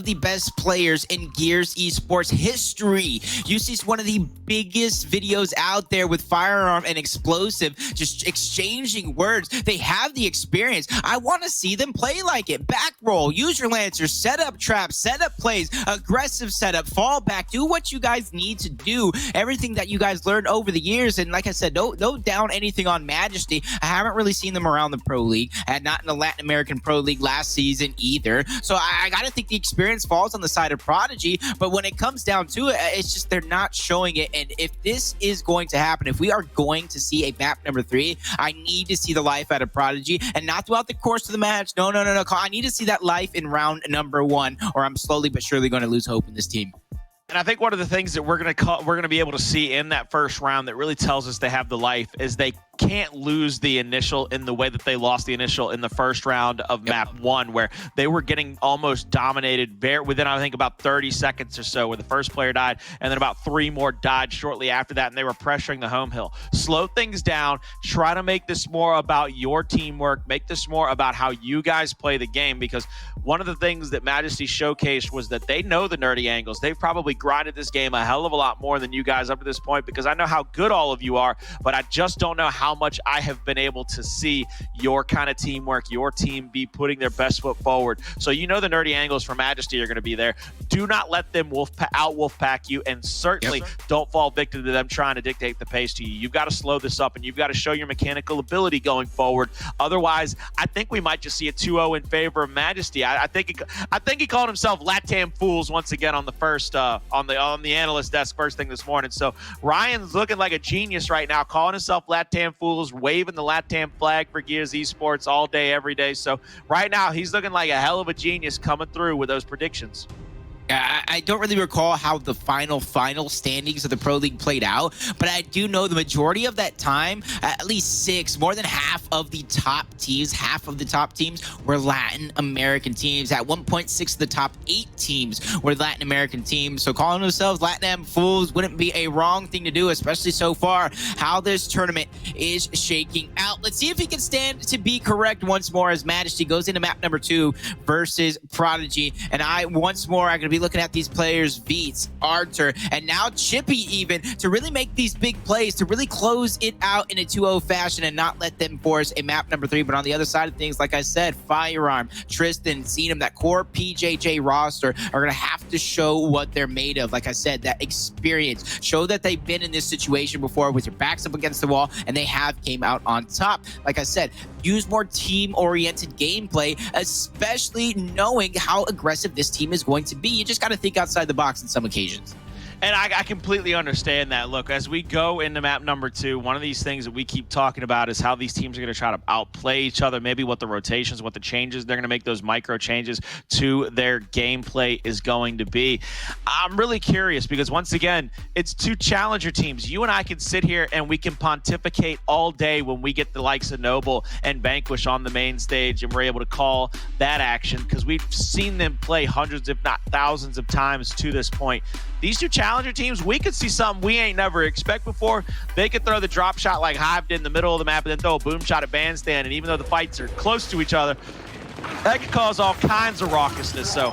players in Gears Esports history. You see one of the biggest videos out there with Firearm and Explosive, just exchanging words. They have the experience. I want to see them play like it. Back roll, use your Lancers, set up traps, set up plays, aggressive setup, fall back, do what you guys need to do. Everything that you guys learned over the years. And like I said, don't down anything on Majesty. I haven't really seen them around the Pro League, and not in the Latin American Pro League last season either. So I gotta think the experience falls on the side of Prodigy. But when it comes down to it, it's just they're not showing it. And if this is going to happen, if we are going to see a map number 3, I need to see the life out of Prodigy, and not throughout the course of the match. No. I need to see that life in round number 1, or I'm slowly but surely going to lose hope in this team. And I think one of the things that we're gonna be able to see in that first round that really tells us they have the life is they can't lose the initial in the way that they lost the initial in the first round of map 1, where they were getting almost dominated within, I think, about 30 seconds or so, where the first player died, and then about 3 more died shortly after that, and they were pressuring the home hill. Slow things down, try to make this more about your teamwork, make this more about how you guys play the game, because one of the things that Majesty showcased was that they know the nerdy angles. They've probably grinded this game a hell of a lot more than you guys up to this point, because I know how good all of you are, but I just don't know how much I have been able to see your kind of teamwork, your team be putting their best foot forward. So you know the nerdy angles for Majesty are going to be there. Do not let them out-wolfpack you, and certainly don't fall victim to them trying to dictate the pace to you. You've got to slow this up, and you've got to show your mechanical ability going forward. Otherwise, I think we might just see a 2-0 in favor of Majesty. I think he called himself Latam Fools once again on the first on the analyst desk first thing this morning. So Ryan's looking like a genius right now, calling himself Latam Fools, waving the Latam flag for Gears Esports all day, every day. So right now he's looking like a hell of a genius coming through with those predictions. I don't really recall how the final standings of the Pro League played out, but I do know the majority of that time, at least 6, more than half of the top teams were Latin American teams. At 1.6 of the top 8 teams were Latin American teams. So calling themselves Latam Fools wouldn't be a wrong thing to do, especially so far how this tournament is shaking out. Let's see if he can stand to be correct once more as Majesty goes into map number 2 versus Prodigy. And I'm going to be looking at these players, VetxZ, Arthur, and now Chipy, even to really make these big plays, to really close it out in a 2-0 fashion and not let them force a map number 3. But on the other side of things, like I said, Firearm, Tristan, Zenun, that core PJJ roster are going to have to show what they're made of. Like I said, that experience, show that they've been in this situation before with your backs up against the wall, and they have came out on top. Like I said, use more team-oriented gameplay, especially knowing how aggressive this team is going to be. You just got to think outside the box on some occasions. And I completely understand that. Look, as we go into map number 2, one of these things that we keep talking about is how these teams are going to try to outplay each other, maybe what the rotations, what the changes, they're going to make those micro changes to their gameplay is going to be. I'm really curious because, once again, it's 2 challenger teams. You and I can sit here and we can pontificate all day when we get the likes of Noble and Vanquish on the main stage, and we're able to call that action because we've seen them play hundreds, if not thousands of times to this point. These 2 challenger teams, we could see something we ain't never expect before. They could throw the drop shot like Hive did in the middle of the map and then throw a boom shot at Bandstand. And even though the fights are close to each other, that could cause all kinds of raucousness. So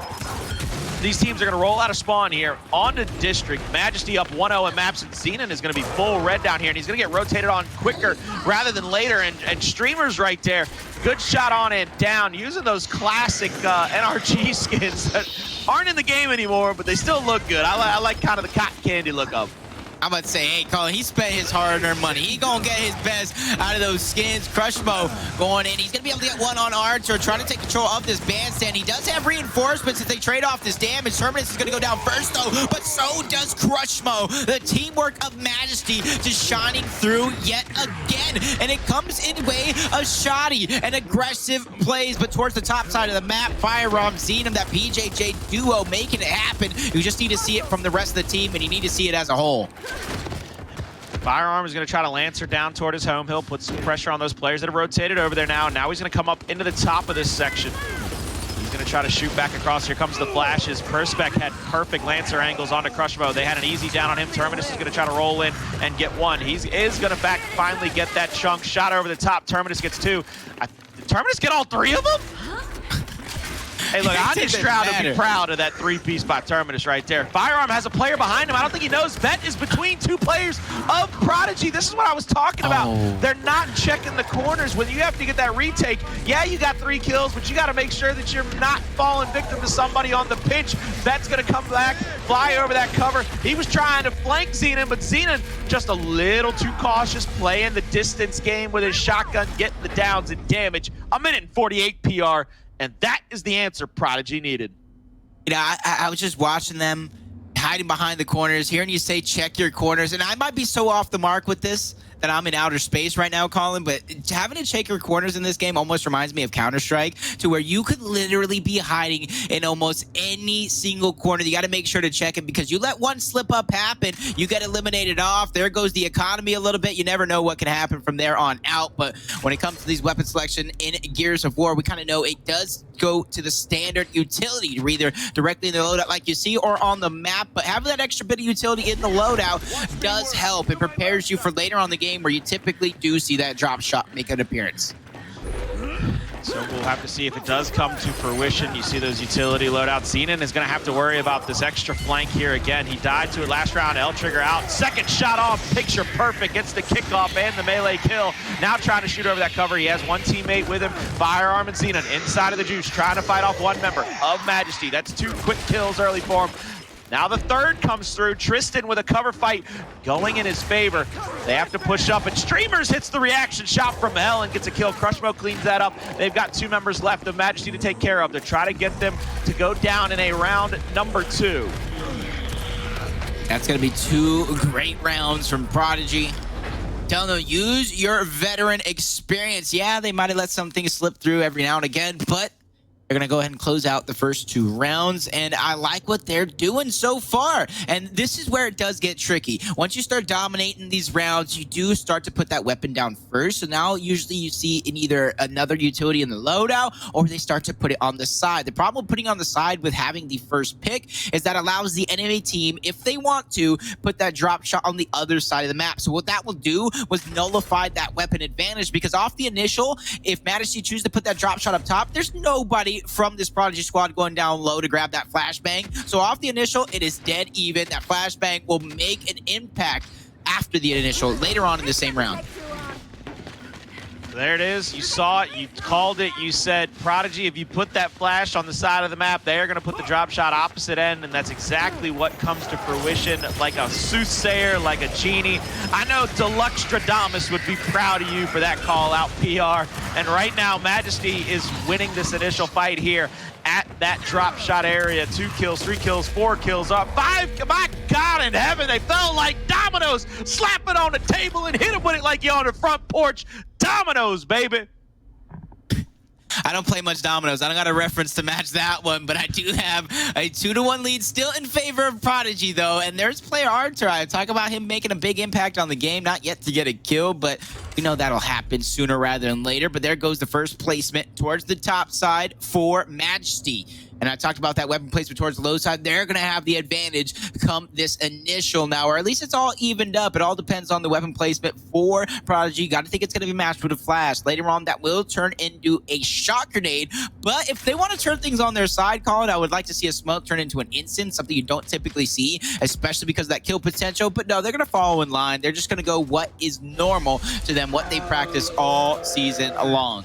these teams are going to roll out of spawn here onto District. Majesty up 1-0 in maps, and Zenun is going to be full red down here, and he's going to get rotated on quicker rather than later, and Streamer's right there. Good shot on and down, using those classic NRG skins that aren't in the game anymore, but they still look good. I like kind of the cotton candy look of them. I'm about to say, hey, Colin, he spent his hard-earned money. He gonna get his best out of those skins. Crushmo going in. He's gonna be able to get one on Archer, trying to take control of this bandstand. He does have reinforcements if they trade off this damage. Terminus is gonna go down first, though, but so does Crushmo. The teamwork of Majesty just shining through yet again, and it comes in way of shoddy and aggressive plays, but towards the top side of the map, Firearm, Zenun, that PJJ duo making it happen. You just need to see it from the rest of the team, and you need to see it as a whole. Firearm is going to try to Lancer down toward his home. He'll put some pressure on those players that have rotated over there now. Now he's going to come up into the top of this section. He's going to try to shoot back across. Here comes the flashes. Perspec had perfect Lancer angles onto Crushmo. They had an easy down on him. Terminus is going to try to roll in and get one. He is going to finally get that chunk shot over the top. Terminus gets two. Did Terminus get all three of them? Hey, look, I think Stroud would be proud of that three-piece by Terminus right there. Firearm has a player behind him. I don't think he knows. Vet is between two players of Prodigy. This is what I was talking about. They're not checking the corners. When you have to get that retake, yeah, you got 3 kills, but you got to make sure that you're not falling victim to somebody on the pinch. Vet's going to come back, fly over that cover. He was trying to flank Zenun, but Zenun just a little too cautious, playing the distance game with his shotgun, getting the downs and damage. A minute and 48 PR. And that is the answer Prodigy needed. You know, I was just watching them hiding behind the corners, hearing you say check your corners, and I might be so off the mark with this that I'm in outer space right now, Colin, but having to check your corners in this game almost reminds me of Counter-Strike, to where you could literally be hiding in almost any single corner. You got to make sure to check it, because you let one slip-up happen, you get eliminated off. There goes the economy a little bit. You never know what can happen from there on out, but when it comes to these weapon selection in Gears of War, we kind of know it does go to the standard utility, either directly in the loadout like you see or on the map, but having that extra bit of utility in the loadout does help. It prepares you for later on the game where you typically do see that drop shot make an appearance. So we'll have to see if it does come to fruition. You see those utility loadouts. Zenun is going to have to worry about this extra flank here again. He died to it last round. L-trigger out. Second shot off. Picture perfect. Gets the kickoff and the melee kill. Now trying to shoot over that cover. He has one teammate with him. Firearm and Zenun inside of the juice, trying to fight off one member of Majesty. That's 2 quick kills early for him. Now the third comes through. Tristan with a cover fight going in his favor. They have to push up, and Streamers hits the reaction shot from hell and gets a kill. Crushmo cleans that up. They've got 2 members left of Majesty to take care of. They're trying to get them to go down in a round number 2. That's going to be 2 great rounds from Prodigy. Telling them, use your veteran experience. Yeah, they might have let some things slip through every now and again, but they're going to go ahead and close out the first 2 rounds, and I like what they're doing so far. And this is where it does get tricky. Once you start dominating these rounds, you do start to put that weapon down first. So now usually you see in either another utility in the loadout, or they start to put it on the side. The problem with putting on the side with having the first pick is that allows the enemy team, if they want to, put that drop shot on the other side of the map. So what that will do was nullify that weapon advantage, because off the initial, if Majesty chooses to put that drop shot up top, there's nobody from this Prodigy squad going down low to grab that flashbang. So off the initial, it is dead even. That flashbang will make an impact after the initial later on in the same round. There it is. You saw it. You called it. You said, Prodigy, if you put that flash on the side of the map, they're going to put the drop shot opposite end, and that's exactly what comes to fruition, like a soothsayer, like a genie. I know Deluxe Stradamus would be proud of you for that call-out PR, and right now, Majesty is winning this initial fight here at that drop shot area. 2 kills, 3 kills, 4 kills, 5. My God in heaven, they fell like dominoes. Slap it on the table and hit him with it like you're on the front porch. Dominoes, baby. I don't play much dominoes. I don't got a reference to match that one, but I do have a 2-1 lead still in favor of Prodigy, though. And there's player Archer. I talk about him making a big impact on the game, not yet to get a kill, but you know that'll happen sooner rather than later. But there goes the first placement towards the top side for Majesty. And I talked about that weapon placement towards the low side. They're going to have the advantage come this initial now, or at least it's all evened up. It all depends on the weapon placement for Prodigy. Got to think it's going to be matched with a flash. Later on, that will turn into a shot grenade. But if they want to turn things on their side, Colin, I would like to see a smoke turn into an instant, something you don't typically see, especially because of that kill potential. But no, they're going to follow in line. They're just going to go what is normal to them, what they practice all season long.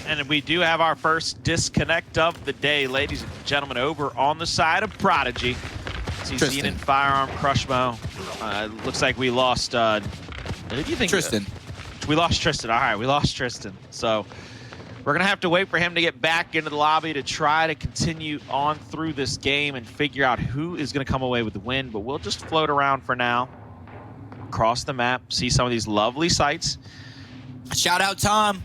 And we do have our first disconnect of the day, ladies and gentlemen, over on the side of Prodigy. See Zenun, Firearm, Crushmo. Looks like we lost, who do you think? Tristan. We lost Tristan. All right, we lost Tristan. So we're going to have to wait for him to get back into the lobby to try to continue on through this game and figure out who is going to come away with the win. But we'll just float around for now, across the map, see some of these lovely sights. Shout out, Tom.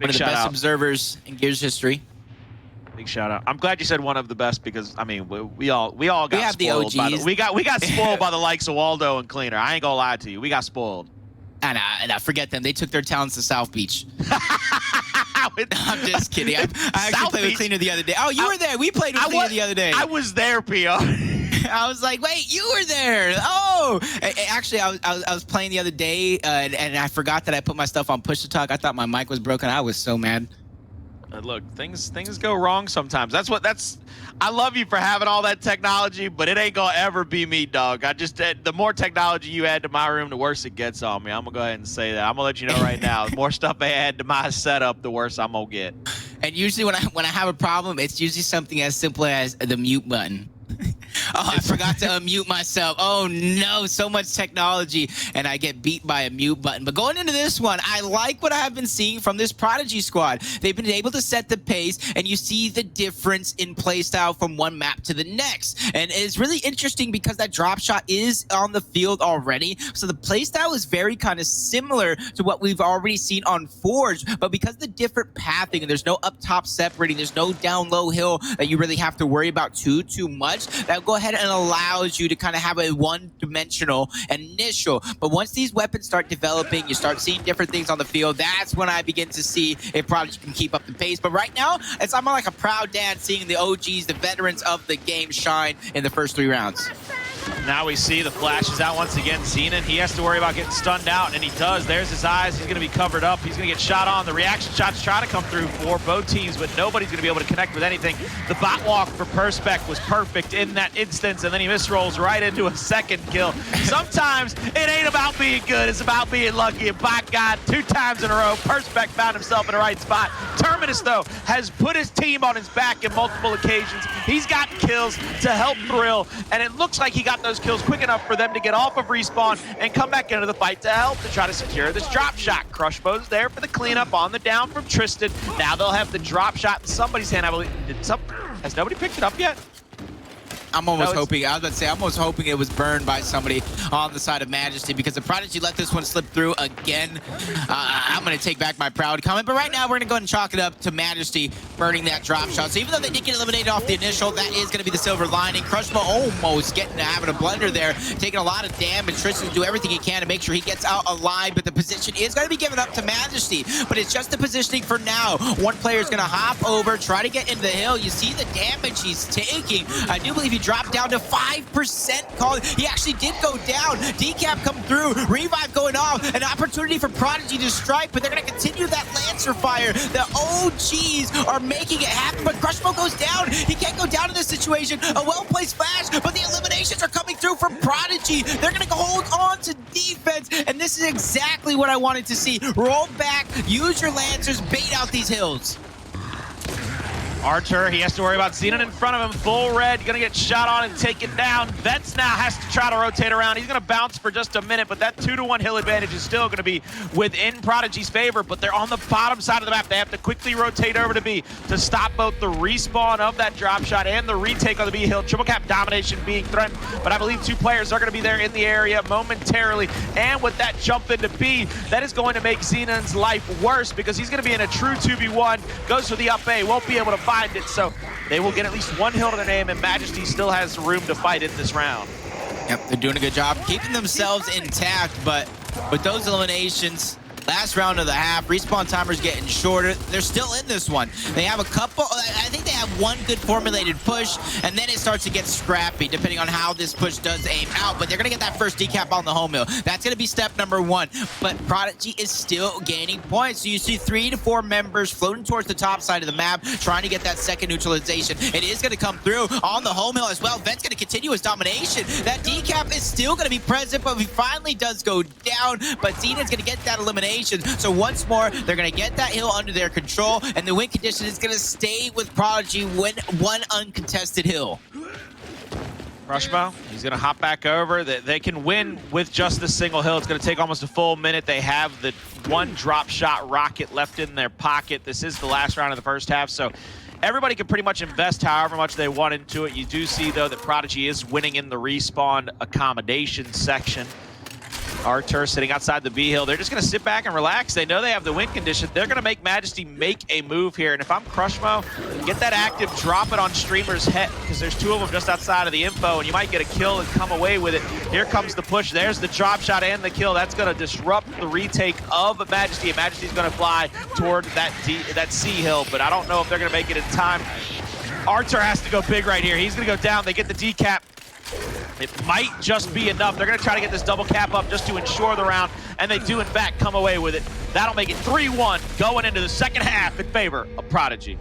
One of the best observers in Gears history. Big shout out. I'm glad you said one of the best because I mean we all got spoiled. We got spoiled by the likes of Waldo and Cleaner. I ain't gonna lie to you. We got spoiled. And I forget them. They took their talents to South Beach. I'm just kidding. I actually played with Cleaner the other day. Oh, you were there. We played with Cleaner the other day. I was there, P.O. I was like, wait, you were there. Oh, actually, I was playing the other day, and I forgot that I put my stuff on push to talk. I thought my mic was broken. I was so mad. Look, things go wrong sometimes. I love you for having all that technology, but it ain't gonna ever be me, dog. The more technology you add to my room, the worse it gets on me. I'm gonna go ahead and say that. I'm gonna let you know right now. The more stuff I add to my setup, the worse I'm gonna get. And usually when I have a problem, it's usually something as simple as the mute button. Oh, I forgot to unmute myself. Oh no, so much technology, and I get beat by a mute button. But going into this one, I like what I have been seeing from this Prodigy squad. They've been able to set the pace, and you see the difference in playstyle from one map to the next. And it's really interesting because that drop shot is on the field already. So the playstyle is very kind of similar to what we've already seen on Forge, but because of the different pathing, and there's no up top separating, there's no down low hill that you really have to worry about too much, that go ahead and allows you to kind of have a one-dimensional initial. But once these weapons start developing, you start seeing different things on the field, that's when I begin to see if Prodigy can keep up the pace. But right now, I'm like a proud dad seeing the OGs, the veterans of the game, shine in the first 3 rounds. Now we see the flashes out once again. Zenun, he has to worry about getting stunned out, and he does. There's his eyes. He's going to be covered up. He's going to get shot on. The reaction shots try to come through for both teams, but nobody's going to be able to connect with anything. The bot walk for Perspex was perfect in that instance, and then he misrolls right into a second kill. Sometimes it ain't about being good. It's about being lucky, and by God, 2 times in a row, Perspex found himself in the right spot. Terminus, though, has put his team on his back in multiple occasions. He's got kills to help Thrill, and it looks like he got those kills quick enough for them to get off of respawn and come back into the fight to help to try to secure this drop shot. Crushmo's there for the cleanup on the down from Tristan. Now they'll have the drop shot in somebody's hand. I believe. Has nobody picked it up yet? I'm almost hoping, I was about to say, I'm almost hoping it was burned by somebody on the side of Majesty, because if Prodigy let this one slip through again, I'm going to take back my proud comment. But right now, we're going to go ahead and chalk it up to Majesty burning that drop shot. So even though they did get eliminated off the initial, that is going to be the silver lining. Crushmo almost having a blunder there, taking a lot of damage. Tristan do everything he can to make sure he gets out alive, but the position is going to be given up to Majesty. But it's just the positioning for now. One player is going to hop over, try to get into the hill. You see the damage he's taking. I do believe he dropped down to 5%. Colin, he actually did go down. Decap come through, revive going off, an opportunity for Prodigy to strike, but they're going to continue that Lancer fire. The OGs are making it happen, but Crushmo goes down. He can't go down in this situation. A well-placed flash, but the eliminations are coming through from Prodigy. They're going to hold on to defense, and this is exactly what I wanted to see. Roll back, use your Lancers, bait out these hills. Archer, he has to worry about Zenun in front of him. Full red, gonna get shot on and taken down. VetxZ now has to try to rotate around. He's gonna bounce for just a minute, but that 2-to-1 hill advantage is still gonna be within Prodigy's favor, but they're on the bottom side of the map. They have to quickly rotate over to B to stop both the respawn of that drop shot and the retake on the B hill. Triple cap domination being threatened, but I believe 2 players are gonna be there in the area momentarily, and with that jump into B, that is going to make Zenun's life worse because he's gonna be in a true 2v1, goes for the up A, won't be able to find it, so they will get at least 1 hill to their name, and Majesty still has room to fight it this round. Yep, they're doing a good job keeping themselves intact, but with those eliminations, Last round of the half. Respawn timer's getting shorter. They're still in this one. They have a couple. I think they have one good formulated push, and then it starts to get scrappy depending on how this push does aim out. But they're going to get that first decap on the home hill. That's going to be step number one. But Prodigy is still gaining points. So you see 3 to 4 members floating towards the top side of the map, trying to get that second neutralization. It is going to come through on the home hill as well. VetxZ going to continue his domination. That decap is still going to be present, but he finally does go down. But Zenun's going to get that elimination. So once more, they're going to get that hill under their control, and the win condition is going to stay with Prodigy win one uncontested hill. Crushmo, he's going to hop back over. They can win with just the single hill. It's going to take almost a full minute. They have the one drop shot rocket left in their pocket. This is the last round of the first half, so everybody can pretty much invest however much they want into it. You do see, though, that Prodigy is winning in the respawn accommodation section. Artur sitting outside the B hill. They're just going to sit back and relax. They know they have the win condition. They're going to make Majesty make a move here. And if I'm Crushmo, get that active, drop it on Streamer's head, because there's 2 of them just outside of the info, and you might get a kill and come away with it. Here comes the push. There's the drop shot and the kill. That's going to disrupt the retake of Majesty, and Majesty's going to fly toward that C hill, but I don't know if they're going to make it in time. Artur has to go big right here. He's going to go down. They get the decap. It might just be enough. They're going to try to get this double cap up just to ensure the round, and they do, in fact, come away with it. That'll make it 3-1 going into the second half in favor of Prodigy.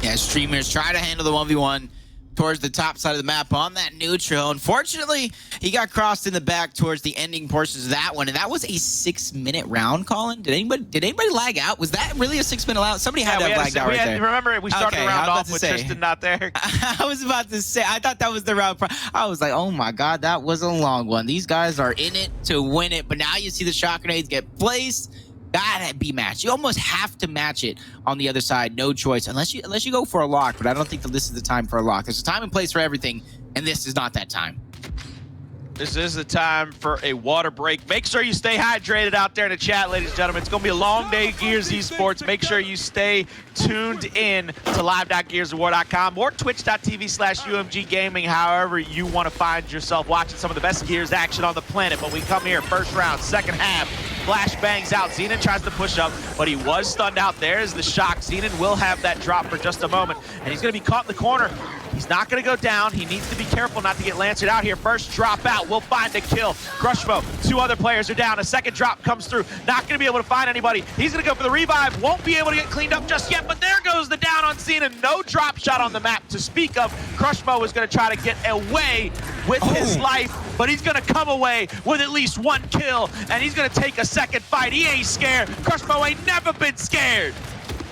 Yeah, Streamers try to handle the 1v1 towards the top side of the map on that neutral. Unfortunately, he got crossed in the back towards the ending portions of that one, and that was a 6-minute round, Colin. Did anybody lag out? Was that really a 6-minute round? Somebody had to have lagged out right there. Remember, we started the round off with Tristan not there. I was about to say, I thought that was the round. I was like, oh my God, that was a long one. These guys are in it to win it, but now you see the shot grenades get placed. Gotta be matched. You almost have to match it on the other side. No choice, unless you go for a lock. But I don't think that this is the time for a lock. There's a time and place for everything, and this is not that time. This is the time for a water break. Make sure you stay hydrated out there in the chat, ladies and gentlemen. It's going to be a long day, Gears Esports. Make sure you stay tuned in to live.gearsawar.com or twitch.tv/UMG Gaming, however you want to find yourself watching some of the best Gears action on the planet. But we come here, first round, second half. Flash bangs out. Zenun tries to push up, but he was stunned out. There's the shock. Zenun will have that drop for just a moment, and he's going to be caught in the corner. He's not going to go down. He needs to be careful not to get lanced out here. First drop out. We'll find a kill. Crushmo, 2 other players are down. A second drop comes through. Not going to be able to find anybody. He's going to go for the revive. Won't be able to get cleaned up just yet, but there goes the down on Zenun. No drop shot on the map to speak of. Crushmo is going to try to get away with his life, but he's going to come away with at least 1 kill, and he's going to take a second fight. He ain't scared. Crushmo ain't never been scared.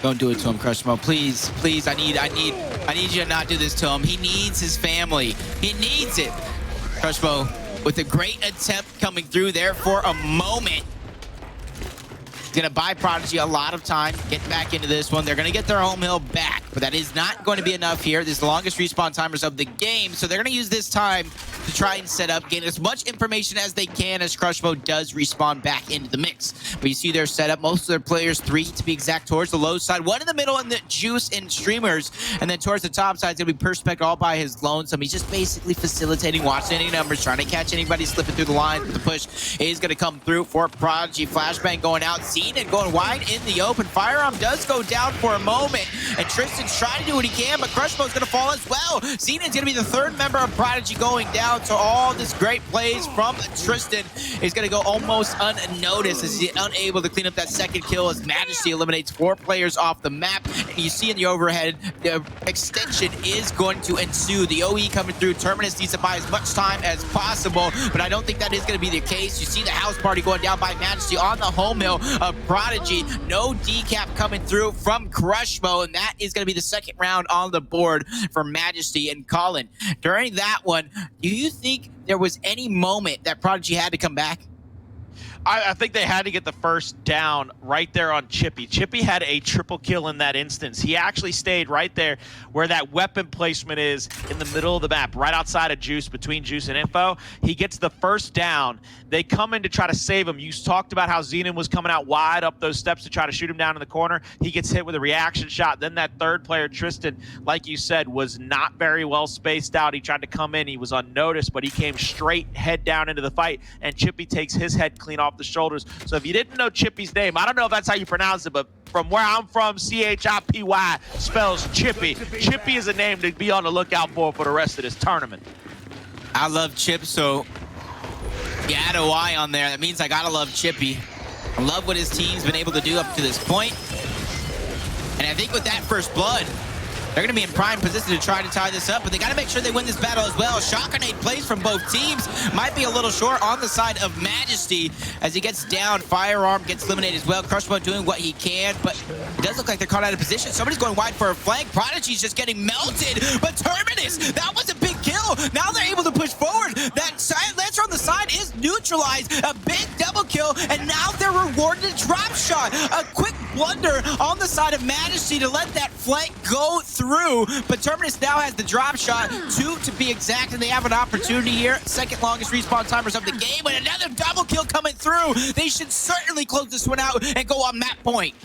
Don't do it to him, Crushmo. Please, please, I need you to not do this to him. He needs his family. He needs it. Crushmo with a great attempt coming through there for a moment. He's going to buy Prodigy a lot of time getting back into this one. They're going to get their home hill back, but that is not going to be enough here. This is the longest respawn timers of the game, so they're going to use this time to try and set up, gain as much information as they can as Crushmo does respawn back into the mix. But you see their setup, most of their players, 3 to be exact, towards the low side, 1 in the middle, and the Juice and Streamers, and then towards the top side, it's going to be Perspect all by his lonesome. He's just basically facilitating, watching any numbers, trying to catch anybody slipping through the line. The push is going to come through for Prodigy. Flashbang going out, Zenun going wide in the open. Firearm does go down for a moment, and Tristan's trying to do what he can, but Crushmo's going to fall as well. Zenun's going to be the 3rd member of Prodigy going down, so all this great plays from Tristan is going to go almost unnoticed as he's unable to clean up that second kill as Majesty eliminates 4 players off the map. And you see in the overhead, the extension is going to ensue. The OE coming through. Terminus needs to buy as much time as possible, but I don't think that is going to be the case. You see the house party going down by Majesty on the home hill of Prodigy. No decap coming through from Crushmo, and that is going to be the second round on the board for Majesty and Colin. During that one, do you think there was any moment that Prodigy had to come back? I think they had to get the first down right there on Chipy. Chipy had a triple kill in that instance. He actually stayed right there where that weapon placement is in the middle of the map, right outside of Juice, between Juice and Info. He gets the first down. They come in to try to save him. You talked about how Zenun was coming out wide up those steps to try to shoot him down in the corner. He gets hit with a reaction shot. Then that 3rd player, Tristan, like you said, was not very well spaced out. He tried to come in. He was unnoticed, but he came straight head down into the fight, and Chippy takes his head clean off off the shoulders. So if you didn't know Chippy's name, I don't know if that's how you pronounce it, but from where I'm from, C-H-I-P-Y spells Chippy. Chippy is a name to be on the lookout for the rest of this tournament. I love Chip, so you add a Y on there. That means I gotta love Chippy. I love what his team's been able to do up to this point. And I think with that first blood, they're going to be in prime position to try to tie this up, but they got to make sure they win this battle as well. Shock grenade plays from both teams. Might be a little short on the side of Majesty as he gets down. Firearm gets eliminated as well. Crushmo doing what he can, but it does look like they're caught out of position. Somebody's going wide for a flank. Prodigy's just getting melted, but Terminus, that was a big kill. Now they're able to push forward. That Lancer on the side is neutralized. A big double kill, and now they're rewarded a drop shot. A quick blunder on the side of Majesty to let that flank go through, but Terminus now has the drop shot, 2 to be exact, and they have an opportunity here. Second longest respawn timers of the game, and another double kill coming through. They should certainly close this one out and go on map point.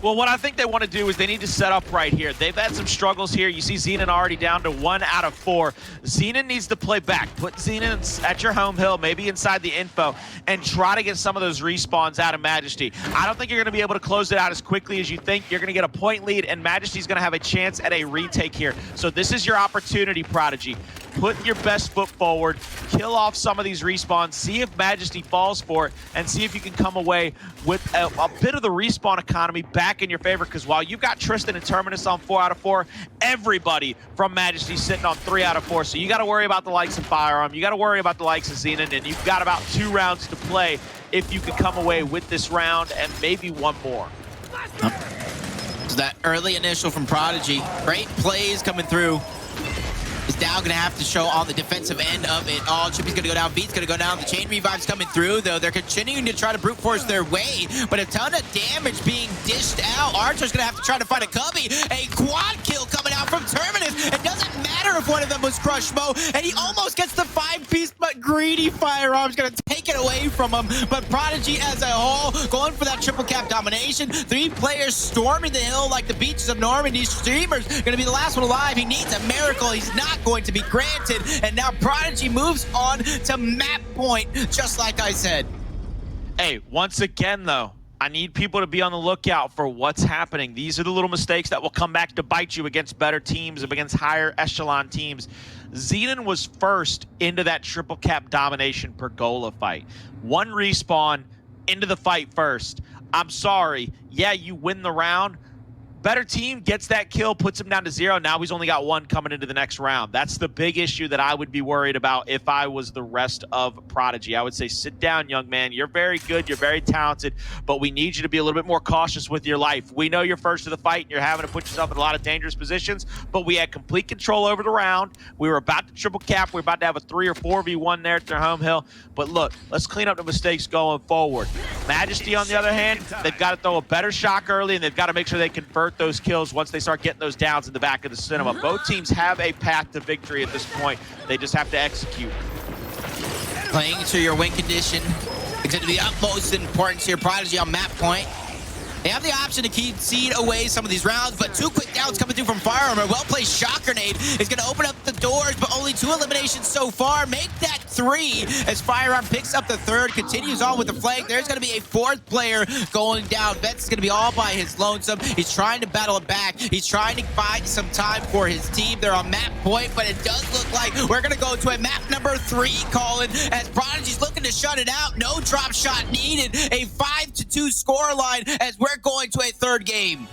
Well, what I think they want to do is they need to set up right here. They've had some struggles here. You see Zenun already down to 1 out of 4. Zenun needs to play back. Put Zenun at your home hill, maybe inside the info, and try to get some of those respawns out of Majesty. I don't think you're going to be able to close it out as quickly as you think. You're going to get a point lead, and Majesty's going to have a chance at a retake here. So this is your opportunity, Prodigy. Put your best foot forward, kill off some of these respawns, see if Majesty falls for it, and see if you can come away with a bit of the respawn economy back in your favor, because while you've got Tristan and Terminus on 4 out of 4, everybody from Majesty sitting on 3 out of 4. So you got to worry about the likes of Firearm, you got to worry about the likes of Zenun, and you've got about 2 rounds to play if you can come away with this round and maybe one more. So that early initial from Prodigy, great plays coming through. Is now going to have to show on the defensive end of it all. Chippy's going to go down, Beat's going to go down. The chain revives coming through, though. They're continuing to try to brute force their way, but a ton of damage being dished out. Archer's going to have to try to find a cubby. A quad kill coming out from Terminus. It doesn't matter if one of them was Crushmo, and he almost gets the 5-piece, but greedy Firearm's going to take it away from him. But Prodigy as a whole, going for that triple cap domination. 3 players storming the hill like the beaches of Normandy. Streamer's going to be the last one alive. He needs a miracle. He's not going to be granted, and now Prodigy moves on to map point, just like I said. Hey, once again though, I need people to be on the lookout for what's happening. These are the little mistakes that will come back to bite you against better teams, against higher echelon teams. Zenun was first into that triple cap domination pergola fight. 1 respawn into the fight first. I'm sorry, yeah, you win the round. Better team gets that kill, puts him down to 0. Now he's only got 1 coming into the next round. That's the big issue that I would be worried about if I was the rest of Prodigy. I would say, sit down, young man. You're very good. You're very talented, but we need you to be a little bit more cautious with your life. We know you're first to the fight and you're having to put yourself in a lot of dangerous positions, but we had complete control over the round. We were about to triple cap. We were about to have a 3 or 4v1 there at their home hill. But look, let's clean up the mistakes going forward. Majesty, on the other hand, they've got to throw a better shock early, and they've got to make sure they convert those kills once they start getting those downs in the back of the cinema. Both teams have a path to victory at this point. They just have to execute. Playing to your win condition is going to be utmost importance here. Prodigy on map point. They have the option to concede away some of these rounds, but 2 quick downs coming through from Firearm. A well-placed shock grenade is going to open up the doors, but only 2 eliminations so far. Make that 3 as Firearm picks up the 3rd, continues on with the flank. There's going to be a 4th player going down. VetxZ is going to be all by his lonesome. He's trying to battle it back. He's trying to find some time for his team. They're on map point, but it does look like we're going to go to a map number 3, Colin, as Prodigy's looking to shut it out. No drop shot needed. A 5-2 scoreline as we're going to a 3rd game.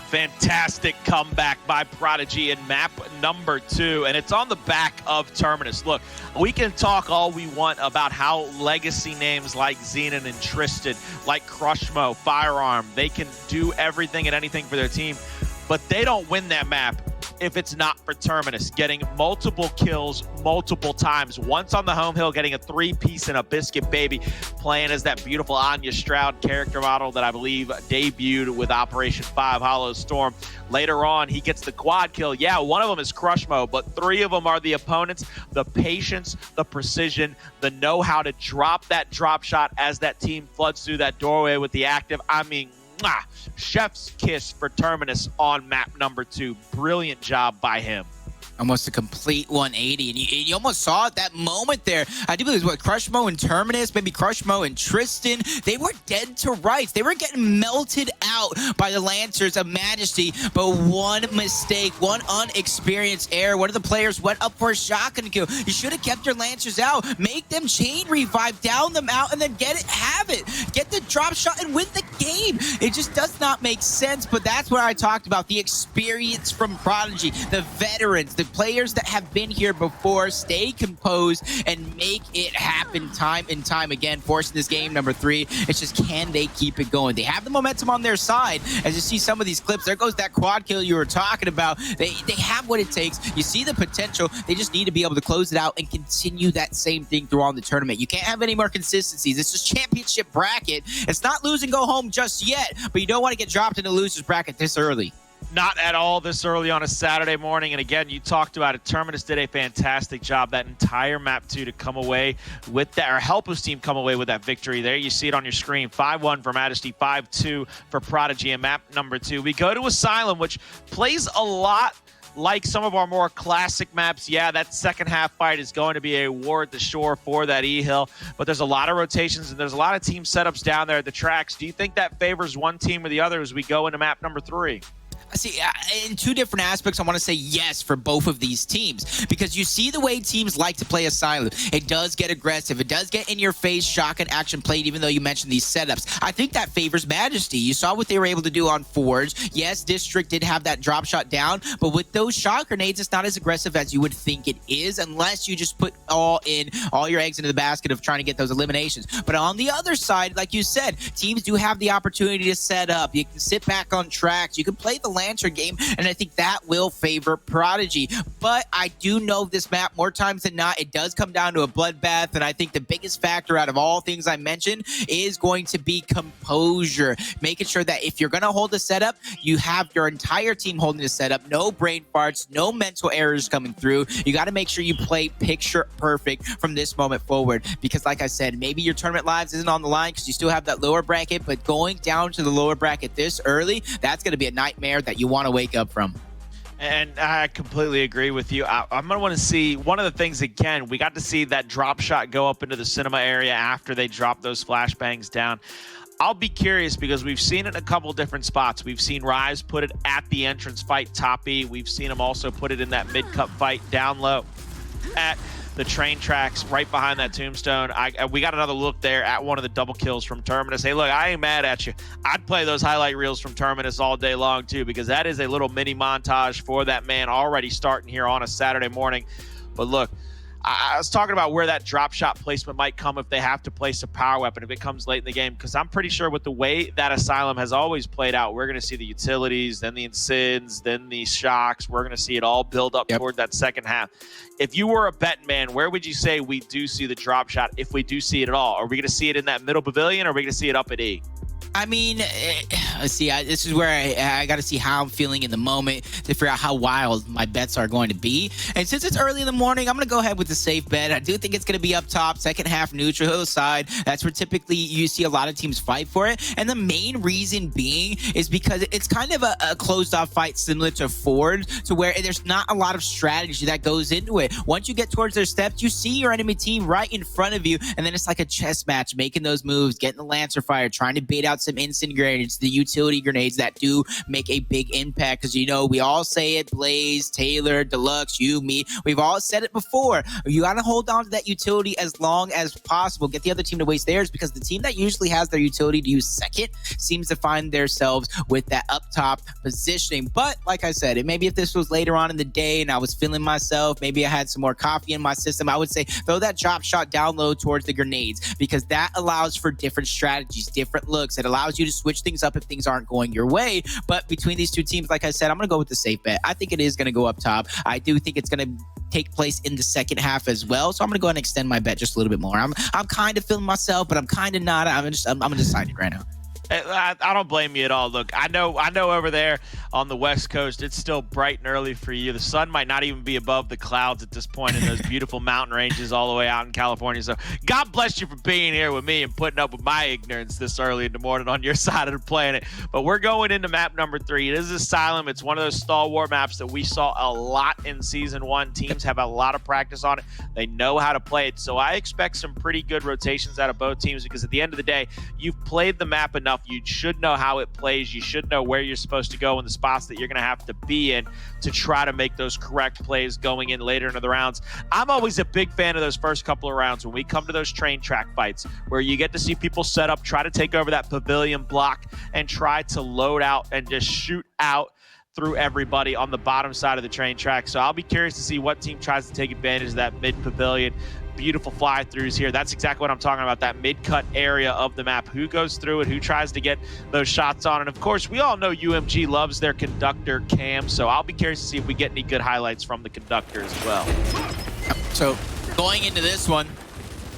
Fantastic comeback by Prodigy in map number 2, and it's on the back of Terminus. Look, we can talk all we want about how legacy names like Zenun and Tristan, like Crushmo, Firearm, they can do everything and anything for their team, but they don't win that map if it's not for Terminus getting multiple kills multiple times. Once on the home hill, getting a 3-piece and a biscuit baby, playing as that beautiful Anya Stroud character model that I believe debuted with Operation 5 Hollow Storm. Later on, he gets the quad kill. Yeah, one of them is Crushmo, but 3 of them are the opponents. The patience, the precision, the know-how to drop that drop shot as that team floods through that doorway with the active. I mean, chef's kiss for Terminus on map number 2. Brilliant job by him. Almost a complete 180, and you almost saw it that moment there. I do believe it was Crushmo and Terminus, maybe Crushmo and Tristan. They were dead to rights. They were getting melted out by the Lancers of Majesty, but one mistake, one unexperienced error. One of the players went up for a shotgun kill. You should have kept your Lancers out, make them chain revive, down them out, and then have it. Get the drop shot and win the game. It just does not make sense, but that's where I talked about the experience from Prodigy, the veterans, the players that have been here before. Stay composed and make it happen time and time again, forcing this game number 3. It's just, can they keep it going? They have the momentum on their side. As you see some of these clips, there goes that quad kill you were talking about. They have what it takes. You see the potential. They just need to be able to close it out and continue that same thing throughout the tournament. You can't have any more consistencies. This is championship bracket. It's not lose and go home just yet, but you don't want to get dropped in the losers bracket this early. Not at all this early on a Saturday morning. And again, you talked about it. Terminus did a fantastic job that entire map 2 to come away with that, or help his team come away with that victory. There you see it on your screen. 5-1 for Majesty, 5-2 for Prodigy in map number 2. We go to Asylum, which plays a lot like some of our more classic maps. Yeah, that second half fight is going to be a war at the shore for that E-Hill, but there's a lot of rotations and there's a lot of team setups down there at the tracks. Do you think that favors one team or the other as we go into map number 3? See, in two different aspects, I want to say yes for both of these teams, because you see the way teams like to play Asylum. It does get aggressive. It does get in your face, shotgun action played, even though you mentioned these setups. I think that favors Majesty. You saw what they were able to do on Forge. Yes, District did have that drop shot down, but with those shot grenades, it's not as aggressive as you would think it is, unless you just put all your eggs into the basket of trying to get those eliminations. But on the other side, like you said, teams do have the opportunity to set up. You can sit back on tracks. You can play the Lantern game, and I think that will favor Prodigy. But I do know this map more times than not, it does come down to a bloodbath, and I think the biggest factor out of all things I mentioned is going to be composure. Making sure that if you're going to hold the setup, you have your entire team holding the setup. No brain farts, no mental errors coming through. You got to make sure you play picture perfect from this moment forward, because like I said, maybe your tournament lives isn't on the line because you still have that lower bracket, but going down to the lower bracket this early, that's going to be a nightmare that you want to wake up from. And I completely agree with you. I'm going to want to see one of the things again. We got to see that drop shot go up into the cinema area after they dropped those flashbangs down. I'll be curious because we've seen it in a couple different spots. We've seen Rise put it at the entrance fight, top E. We've seen him also put it in that mid-cup fight down low at the train tracks right behind that tombstone. We got another look there at one of the double kills from Terminus. Hey, look, I ain't mad at you. I'd play those highlight reels from Terminus all day long too, because that is a little mini montage for that man already starting here on a Saturday morning. But look, I was talking about where that drop shot placement might come if they have to place a power weapon, if it comes late in the game, because I'm pretty sure with the way that Asylum has always played out, we're going to see the utilities, then the Incids, then the shocks. We're going to see it all build up toward that second half. If you were a betting man, where would you say we do see the drop shot, if we do see it at all? Are we going to see it in that middle pavilion, or are we going to see it up at E? I mean, see, this is where I got to see how I'm feeling in the moment to figure out how wild my bets are going to be. And since it's early in the morning, I'm going to go ahead with the safe bet. I do think it's going to be up top, second half neutral side. That's where typically you see a lot of teams fight for it. And the main reason being is because it's kind of a closed-off fight similar to Ford, to where there's not a lot of strategy that goes into it. Once you get towards their steps, you see your enemy team right in front of you, and then it's like a chess match, making those moves, getting the Lancer fire, trying to bait out some instant grenades, the utility grenades that do make a big impact. Because, you know, we all say it, Blaze, Taylor, Deluxe, you, me, we've all said it before. You got to hold on to that utility as long as possible. Get the other team to waste theirs, because the team that usually has their utility to use second seems to find themselves with that up top positioning. But like I said, maybe if this was later on in the day and I was feeling myself, maybe I had some more coffee in my system, I would say throw that drop shot down low towards the grenades, because that allows for different strategies, different looks. It allows you to switch things up if things aren't going your way. But between these two teams, like I said, I'm going to go with the safe bet. I think it is going to go up top. I do think it's going to take place in the second half as well. So I'm going to go ahead and extend my bet just a little bit more. I'm kind of feeling myself, but I'm kind of not. I'm undecided right now. I don't blame you at all. Look, I know over there on the West Coast, it's still bright and early for you. The sun might not even be above the clouds at this point in those beautiful mountain ranges all the way out in California. So God bless you for being here with me and putting up with my ignorance this early in the morning on your side of the planet. But we're going into map number 3. It is Asylum. It's one of those stalwart maps that we saw a lot in Season 1. Teams have a lot of practice on it. They know how to play it. So I expect some pretty good rotations out of both teams because at the end of the day, you've played the map enough. You should know how it plays. You should know where you're supposed to go and the spots that you're going to have to be in to try to make those correct plays going in later into the rounds. I'm always a big fan of those first couple of rounds when we come to those train track fights where you get to see people set up, try to take over that pavilion block and try to load out and just shoot out through everybody on the bottom side of the train track. So I'll be curious to see what team tries to take advantage of that mid pavilion. Beautiful fly-throughs here. That's exactly what I'm talking about, that mid-cut area of the map. Who goes through it? Who tries to get those shots on? And, of course, we all know UMG loves their conductor cam, so I'll be curious to see if we get any good highlights from the conductor as well. So going into this one,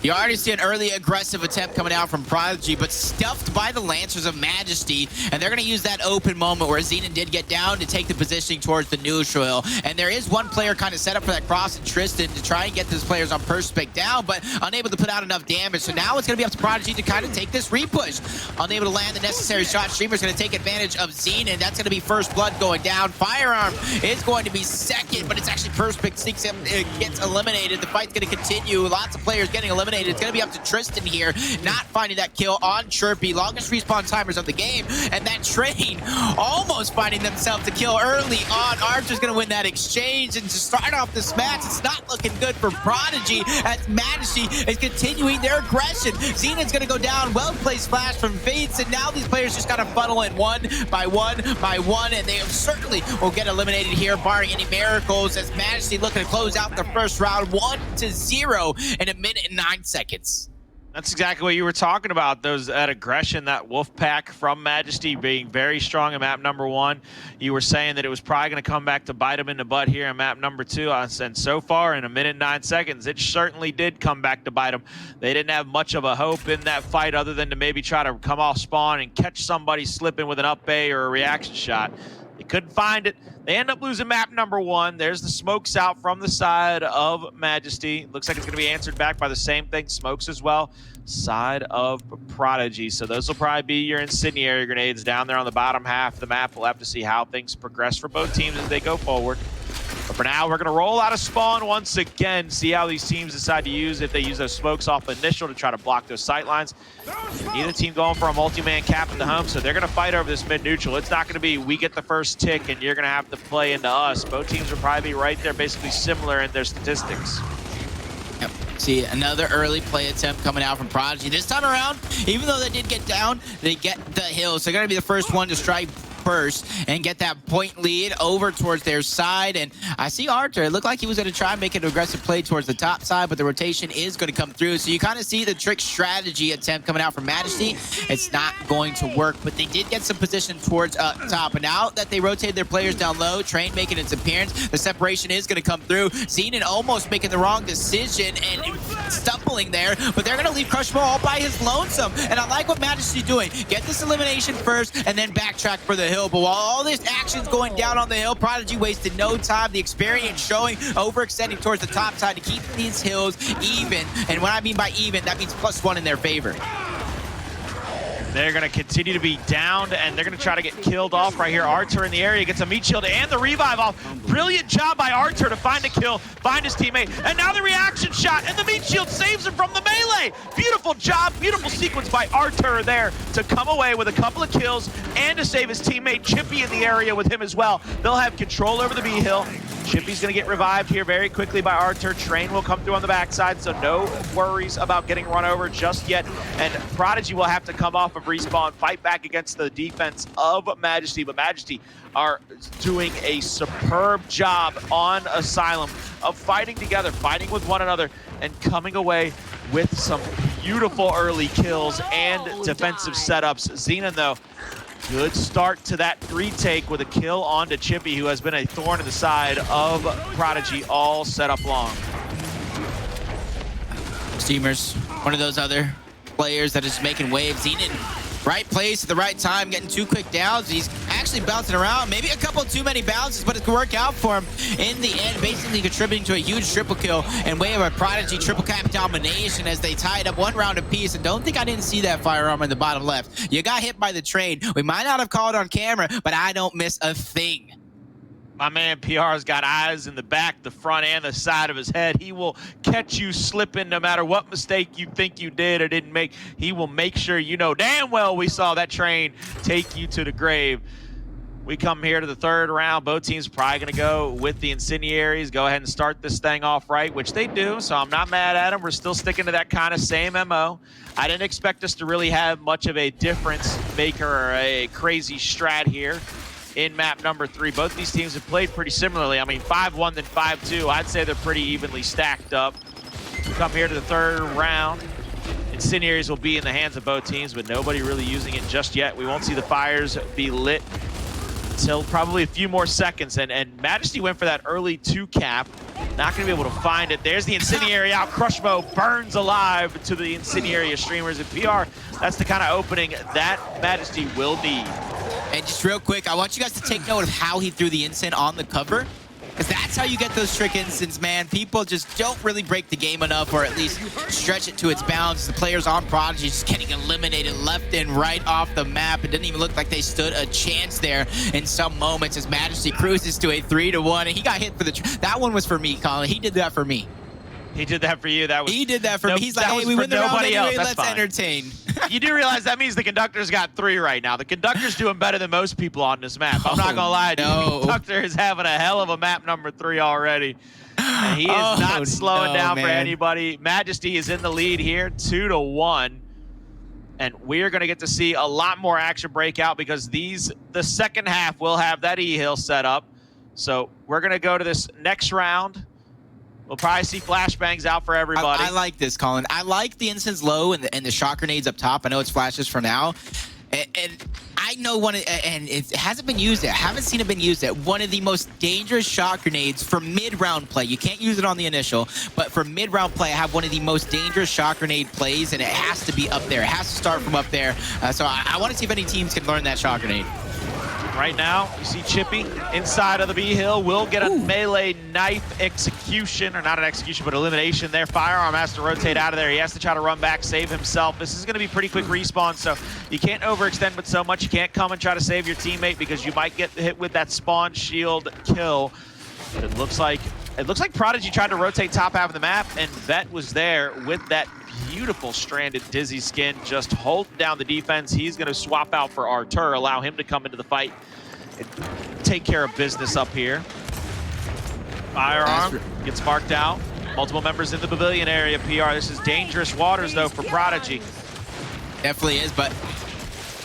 you already see an early aggressive attempt coming out from Prodigy, but stuffed by the Lancers of Majesty, and they're going to use that open moment where Zenun did get down to take the positioning towards the neutral hill. And there is one player kind of set up for that cross in Tristan to try and get those players on Perspex down, but unable to put out enough damage. So now it's going to be up to Prodigy to kind of take this repush. Unable to land the necessary shot. Streamer's going to take advantage of Zenun. That's going to be first blood going down. Firearm is going to be second, but it's actually Perspex sneaks in, gets eliminated. The fight's going to continue. Lots of players getting eliminated. It's going to be up to Tristan here, not finding that kill on Chirpy. Longest respawn timers of the game. And that train almost finding themselves a kill early on. Archer's going to win that exchange. And to start off this match, it's not looking good for Prodigy as Majesty is continuing their aggression. Zenun's going to go down. Well-placed flash from Fates. And now these players just got to funnel in one by one by one. And they certainly will get eliminated here, barring any miracles, as Majesty looking to close out the first round 1-0 in a minute and 9 seconds. That's exactly what you were talking about, that aggression, that wolf pack from Majesty being very strong in map number 1. You were saying that it was probably going to come back to bite them in the butt here in map number 2. And so far, in a minute and 9 seconds, it certainly did come back to bite them. They didn't have much of a hope in that fight other than to maybe try to come off spawn and catch somebody slipping with an up A or a reaction shot. They couldn't find it. They end up losing map number 1. There's the smokes out from the side of Majesty. Looks like it's going to be answered back by the same thing. Smokes as well. Side of Prodigy. So those will probably be your incendiary grenades down there on the bottom half of the map. We'll have to see how things progress for both teams as they go forward. But for now, we're going to roll out of spawn once again, see how these teams decide to use, if they use those smokes off initial to try to block those sight lines. Neither team going for a multi-man cap at the home, so they're going to fight over this mid-neutral. It's not going to be, we get the first tick and you're going to have to play into us. Both teams will probably be right there, basically similar in their statistics. Yep. See, another early play attempt coming out from Prodigy. This time around, even though they did get down, they get the hill. So they're going to be the first one to strike first and get that point lead over towards their side. And I see Archer. It looked like he was going to try and make an aggressive play towards the top side, but the rotation is going to come through. So you kind of see the trick strategy attempt coming out from Majesty. It's not going to work, but they did get some position towards top. And now that they rotated their players down low, Train making its appearance, the separation is going to come through. Zenun almost making the wrong decision and stumbling there, but they're going to leave Crushmo all by his lonesome. And I like what Majesty's doing. Get this elimination first and then backtrack for the hill. But while all this action's going down on the hill, Prodigy wasted no time. The experience showing, overextending towards the top side to keep these hills even. And what I mean by even, that means +1 in their favor. They're going to continue to be downed, and they're going to try to get killed off right here. Artur in the area gets a meat shield and the revive off. Brilliant job by Artur to find a kill, find his teammate, and now the reaction shot, and the meat shield saves him from the melee. Beautiful job, beautiful sequence by Artur there to come away with a couple of kills and to save his teammate Chippy in the area with him as well. They'll have control over the B hill. Chippy's going to get revived here very quickly by Artur. Train will come through on the backside, so no worries about getting run over just yet. And Prodigy will have to come off of respawn, fight back against the defense of Majesty. But Majesty are doing a superb job on Asylum of fighting together, fighting with one another, and coming away with some beautiful early kills and defensive setups. Zenun, though, good start to that retake with a kill onto Chippy, who has been a thorn in the side of Prodigy all set up long. Steamers, one of those other players that is making waves. Zenun Right place at the right time, getting 2 quick downs. He's actually bouncing around. Maybe a couple too many bounces, but it could work out for him in the end, basically contributing to a huge triple kill and way of a Prodigy triple cap domination as they tied up 1 round apiece. And don't think I didn't see that Firearm in the bottom left. You got hit by the train. We might not have called on camera, but I don't miss a thing. My man PR's got eyes in the back, the front, and the side of his head. He will catch you slipping no matter what mistake you think you did or didn't make. He will make sure you know damn well we saw that train take you to the grave. We come here to the 3rd round. Both teams are probably going to go with the incendiaries. Go ahead and start this thing off right, which they do, so I'm not mad at them. We're still sticking to that kind of same MO. I didn't expect us to really have much of a difference maker or a crazy strat here in map number 3. Both these teams have played pretty similarly. I mean, 5-1 then 5-2. I'd say they're pretty evenly stacked up. We come here to the 3rd round. Incendiaries will be in the hands of both teams, but nobody really using it just yet. We won't see the fires be lit until probably a few more seconds. And Majesty went for that early 2 cap. Not going to be able to find it. There's the incendiary out. Crushmo burns alive to the incendiary streamers. And PR, that's the kind of opening that Majesty will need. And just real quick, I want you guys to take note of how he threw the incense on the cover, because that's how you get those trick instants, man. People just don't really break the game enough, or at least stretch it to its bounds. The players on Prodigy just getting eliminated left and right off the map. It didn't even look like they stood a chance there in some moments as Majesty cruises to a 3-1, and he got hit for the... That one was for me, Colin. He did that for me. He did that for you. That was. He did that for me. He's like, hey, we win the round anyway, let's entertain. You do realize that means the conductor's got 3 right now. The conductor's doing better than most people on this map. I'm not gonna lie to you. The conductor is having a hell of a map number 3 already. And he is not slowing down for anybody. Majesty is in the lead here, 2-1. And we're gonna get to see a lot more action break out because the second half will have that E-Hill set up. So we're gonna go to this next round. We'll probably see flashbangs out for everybody. I like this, Colin. I like the incense low and the shock grenades up top. I know it's flashes for now. And I know and it hasn't been used yet. I haven't seen it been used yet. One of the most dangerous shock grenades for mid-round play. You can't use it on the initial, but for mid-round play, I have one of the most dangerous shock grenade plays, and it has to be up there. It has to start from up there. So I want to see if any teams can learn that shock grenade. Right now, you see Chippy inside of the B-Hill will get a melee knife execution, or not an execution, but elimination there. Firearm has to rotate out of there. He has to try to run back, save himself. This is going to be pretty quick respawn, so you can't overextend but so much. You can't come and try to save your teammate because you might get hit with that spawn shield kill. But it looks like Prodigy tried to rotate top half of the map, and Vet was there with that beautiful stranded Dizzy skin, just hold down the defense. He's going to swap out for Artur, allow him to come into the fight and take care of business up here. Firearm gets marked out. Multiple members in the pavilion area, PR. This is dangerous waters, though, for Prodigy. Definitely is, but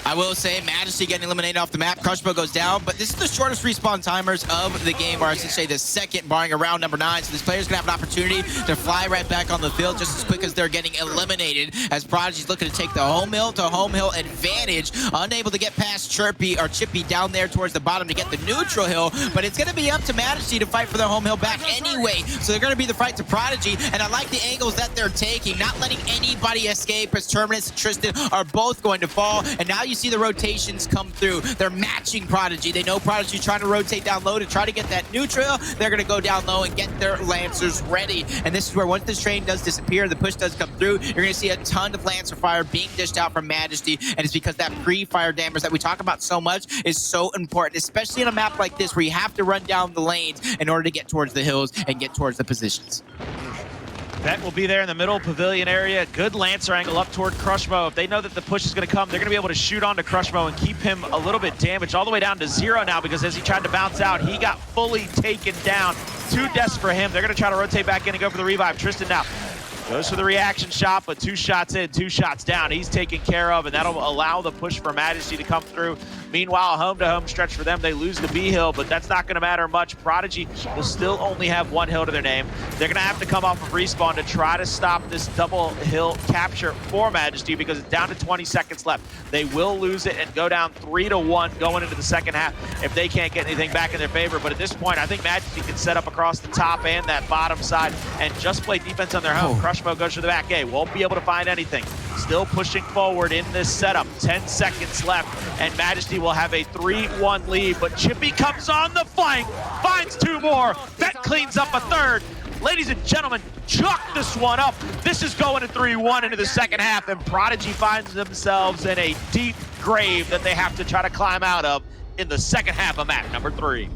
I will say Majesty getting eliminated off the map. Crushmo goes down, but this is the shortest respawn timers of the game, or I should say the second, barring around number 9. So this player's gonna have an opportunity to fly right back on the field just as quick as they're getting eliminated, as Prodigy's looking to take the home hill to home hill advantage, unable to get past Chippy down there towards the bottom to get the neutral hill, but it's gonna be up to Majesty to fight for their home hill back anyway. So they're gonna be the fight to Prodigy, and I like the angles that they're taking, not letting anybody escape, as Terminus and Tristan are both going to fall, and now you see the rotations come through. They're matching Prodigy. They know Prodigy trying to rotate down low to try to get that neutral. They're going to go down low and get their Lancers ready. And this is where once this train does disappear, the push does come through, you're going to see a ton of Lancer fire being dished out from Majesty. And it's because that pre-fire damage that we talk about so much is so important, especially in a map like this where you have to run down the lanes in order to get towards the hills and get towards the positions. Vet will be there in the middle pavilion area. Good Lancer angle up toward Crushmo. If they know that the push is going to come, they're going to be able to shoot onto Crushmo and keep him a little bit damaged, all the way down to 0 now, because as he tried to bounce out, he got fully taken down. 2 deaths for him. They're going to try to rotate back in and go for the revive. Tristan now goes for the reaction shot, but 2 shots in, 2 shots down. He's taken care of, and that'll allow the push for Majesty to come through. Meanwhile, home-to-home stretch for them. They lose the B-Hill, but that's not going to matter much. Prodigy will still only have 1 hill to their name. They're going to have to come off of respawn to try to stop this double hill capture for Majesty because it's down to 20 seconds left. They will lose it and go down 3-1 going into the second half if they can't get anything back in their favor. But at this point, I think Majesty can set up across the top and that bottom side and just play defense on their home. Crushmo goes to the back A. Won't be able to find anything. still pushing forward in this setup. 10 seconds left, and Majesty will have a 3-1 lead, but Chipy comes on the flank, finds 2 more. Vet cleans up a 3rd. Ladies and gentlemen, chalk this one up. This is going to 3-1 into the second half, and Prodigy finds themselves in a deep grave that they have to try to climb out of in the second half of map number 3.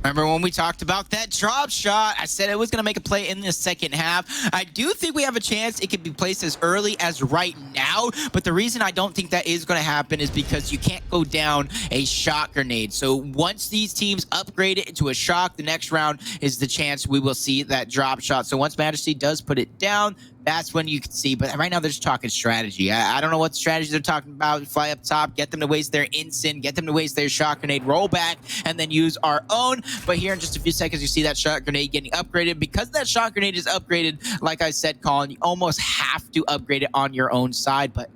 Remember when we talked about that drop shot? I said it was going to make a play in the second half. I do think we have a chance it could be placed as early as right now, but the reason I don't think that is going to happen is because you can't go down a shock grenade. So once these teams upgrade it into a shock, the next round is the chance we will see that drop shot. So once Majesty does put it down, that's when you can see. But right now, they're just talking strategy. I don't know what strategy they're talking about. Fly up top, get them to waste their instant, get them to waste their shock grenade, roll back, and then use our own. But here in just a few seconds, you see that shock grenade getting upgraded. Because that shock grenade is upgraded, like I said, Colin, you almost have to upgrade it on your own side. But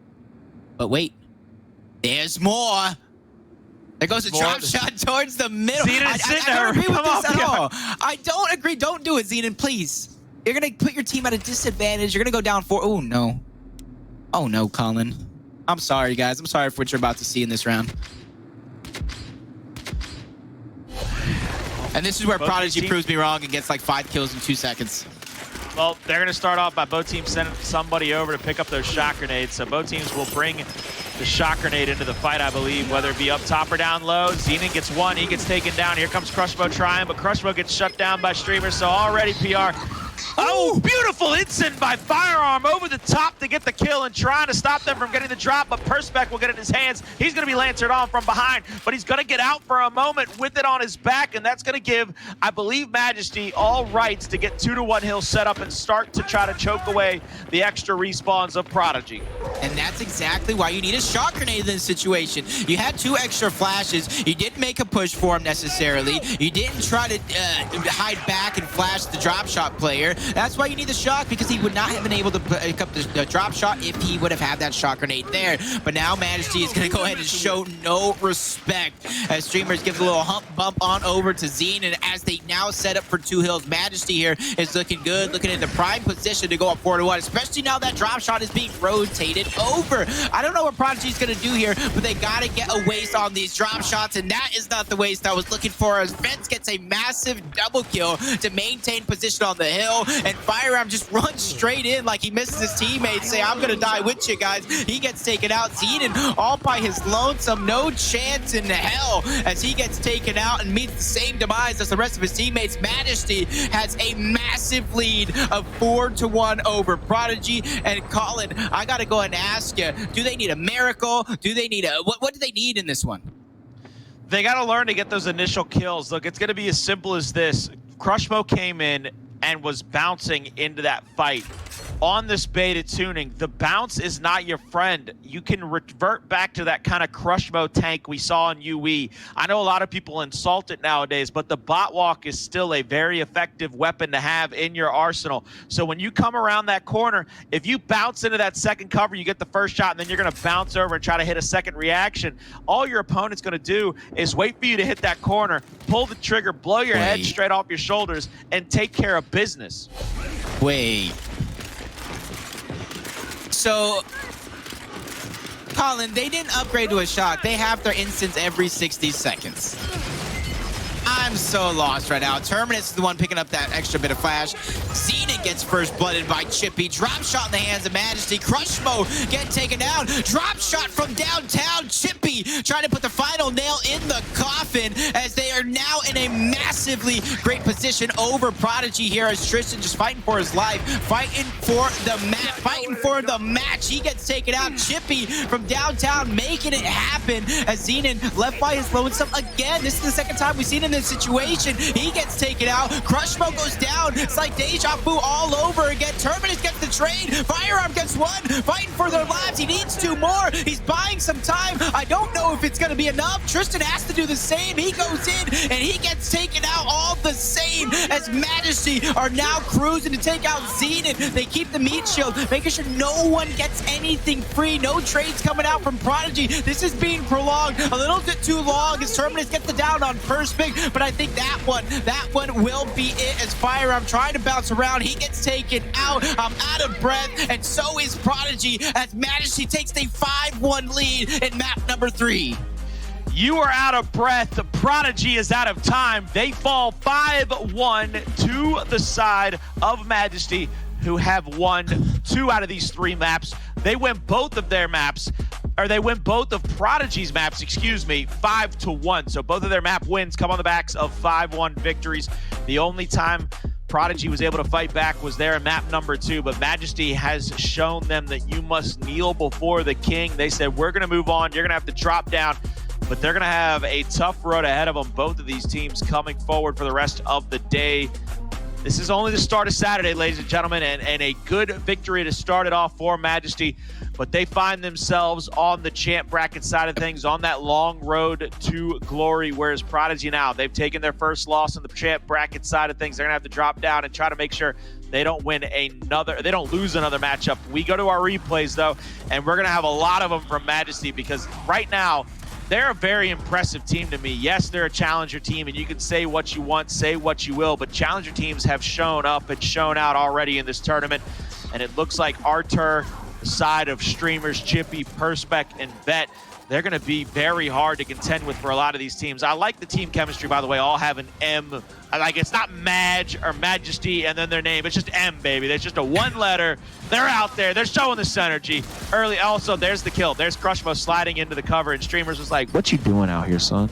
wait, there's more. There goes a drop shot towards the middle. Zenun, I don't agree with this at all. I don't agree. Don't do it, Zenun, please. You're going to put your team at a disadvantage. You're going to go down 4. Oh, no. Oh, no, Colin. I'm sorry, guys. I'm sorry for what you're about to see in this round. And this is where Prodigy proves me wrong and gets like 5 kills in 2 seconds. Well, they're going to start off by both teams sending somebody over to pick up those shock grenades. So both teams will bring the shock grenade into the fight, I believe, whether it be up top or down low. Zenun gets 1. He gets taken down. Here comes Crushmo trying, but Crushmo gets shut down by streamers. So already PR. Oh, beautiful instant by Firearm over the top to get the kill and trying to stop them from getting the drop, but Perspec will get it in his hands. He's going to be lancered on from behind, but he's going to get out for a moment with it on his back, and that's going to give, I believe, Majesty all rights to get 2-1 hill set up and start to try to choke away the extra respawns of Prodigy. And that's exactly why you need a shock grenade in this situation. You had 2 extra flashes. You didn't make a push for him necessarily. You didn't try to hide back and flash the drop shot player. That's why you need the shock, because he would not have been able to pick up the drop shot if he would have had that shock grenade there. But now Majesty is going to go ahead and show no respect as streamers give a little hump bump on over to Zenun, and as they now set up for 2 hills, Majesty here is looking good, looking in the prime position to go up 4-1, especially now that drop shot is being rotated over. I don't know what Prodigy's going to do here, but they got to get a waste on these drop shots, and that is not the waste I was looking for, as VetxZ gets a massive double kill to maintain position on the hill. And Firearm just runs straight in like he misses his teammates, say, I'm going to die with you guys. He gets taken out. Zenun all by his lonesome. No chance in hell as he gets taken out and meets the same demise as the rest of his teammates. Majesty has a massive lead of 4-1 over Prodigy. And Colin, I got to go ahead and ask you, do they need a miracle? Do they need a... What do they need in this one? They got to learn to get those initial kills. Look, it's going to be as simple as this. Crushmo came in and was bouncing into that fight. On this beta tuning, the bounce is not your friend. You can revert back to that kind of Crushmo tank we saw in UE. I know a lot of people insult it nowadays, but the bot walk is still a very effective weapon to have in your arsenal. So when you come around that corner, if you bounce into that second cover, you get the first shot, and then you're going to bounce over and try to hit a second reaction. All your opponent's going to do is wait for you to hit that corner, pull the trigger, blow your head straight off your shoulders, and take care of business. Wait. So, Colin, they didn't upgrade to a shock. They have their instance every 60 seconds. I'm so lost right now. Terminus is the one picking up that extra bit of flash. Zenun gets first blooded by Chipy. Drop shot in the hands of Majesty. Crushmo getting taken down. Drop shot from downtown. Chippy trying to put the final nail in the coffin as they are now in a massively great position over Prodigy here as Tristan just fighting for his life. Fighting for the match. Fighting for the match. He gets taken out. Chippy from downtown making it happen as Zenun left by his lonesome again. This is the second time we've seen him in this situation. He gets taken out. Crushmo goes down. It's like deja vu all over again. Terminus gets the trade. Firearm gets 1. Fighting for their lives. He needs 2 more. He's buying some time. I don't know if it's going to be enough. Tristan has to do the same. He goes in and he gets taken out all the same as Majesty are now cruising to take out Zenun. They keep the meat shield, making sure no one gets anything free. No trades coming out from Prodigy. This is being prolonged a little bit too long as Terminus gets the down on first pick, but I think that one will be it as Firearm trying to bounce around. He gets taken out. I'm out of breath, and so is Prodigy as Majesty takes the 5-1 lead in map number 3. You are out of breath. The Prodigy is out of time. They fall 5-1 to the side of Majesty, who have won 2 out of these 3 maps. They win both of their maps, or they win both of Prodigy's maps, 5-1. So both of their map wins come on the backs of 5-1 victories. The only time Prodigy was able to fight back was there in map number 2, but Majesty has shown them that you must kneel before the king. They said, we're gonna move on, you're gonna have to drop down, but they're gonna have a tough road ahead of them, both of these teams coming forward for the rest of the day. This is only the start of Saturday, ladies and gentlemen, and a good victory to start it off for Majesty, but they find themselves on the champ bracket side of things, on that long road to glory, whereas Prodigy now, they've taken their first loss on the champ bracket side of things. They're gonna have to drop down and try to make sure they don't lose another matchup. We go to our replays though, and we're gonna have a lot of them from Majesty, because right now, they're a very impressive team to me. Yes, they're a challenger team, and you can say what you want, say what you will, but challenger teams have shown up and shown out already in this tournament, and it looks like Artur, the side of streamers, Chipy, Perspec, and Vet, they're going to be very hard to contend with for a lot of these teams. I like the team chemistry, by the way, all have an M. Like, it's not Maj or Majesty and then their name. It's just M, baby. There's just a 1 letter. They're out there. They're showing the synergy early. Also, there's the kill. There's Crushmo sliding into the cover, and streamers was like, what you doing out here, son?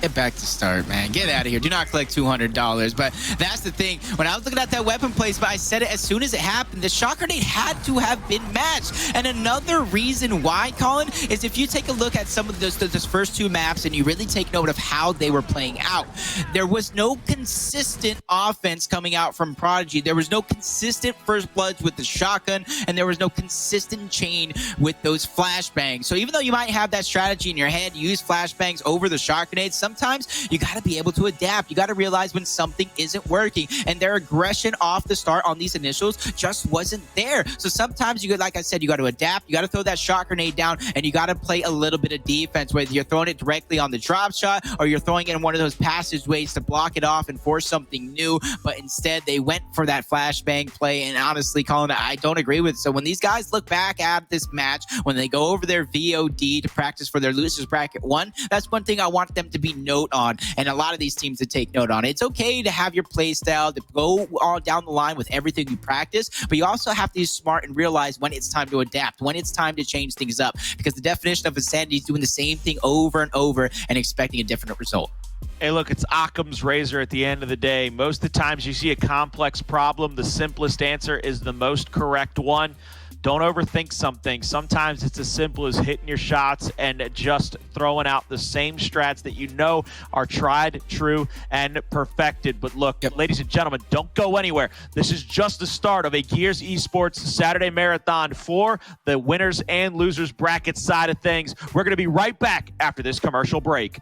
Get back to start, man. Get out of here. Do not collect $200. But that's the thing. When I was looking at that weapon placement, I said it as soon as it happened. The shot grenade had to have been matched. And another reason why, Colin, is if you take a look at some of those first 2 maps and you really take note of how they were playing out, there was no consistent offense coming out from Prodigy. There was no consistent first bloods with the shotgun, and there was no consistent chain with those flashbangs. So even though you might have that strategy in your head, use flashbangs over the shot grenades, sometimes you got to be able to adapt. You got to realize when something isn't working, and their aggression off the start on these initials just wasn't there. So sometimes you, like I said, you got to adapt. You got to throw that shot grenade down, and you got to play a little bit of defense, whether you're throwing it directly on the drop shot or you're throwing it in one of those passageways to block it off and force something new. But instead, they went for that flashbang play, and honestly, Colin, I don't agree with it. So when these guys look back at this match, when they go over their VOD to practice for their losers bracket 1, that's one thing I want them to be note on, and a lot of these teams to take note on. It's okay to have your play style, to go all down the line with everything you practice, but you also have to be smart and realize when it's time to adapt, when it's time to change things up, because the definition of insanity is doing the same thing over and over and expecting a different result. Hey, look, it's Occam's razor at the end of the day. Most of the times you see a complex problem, the simplest answer is the most correct one. Don't overthink something. Sometimes it's as simple as hitting your shots and just throwing out the same strats that you know are tried, true, and perfected. But look, ladies and gentlemen, don't go anywhere. This is just the start of a Gears Esports Saturday Marathon for the winners and losers bracket side of things. We're going to be right back after this commercial break.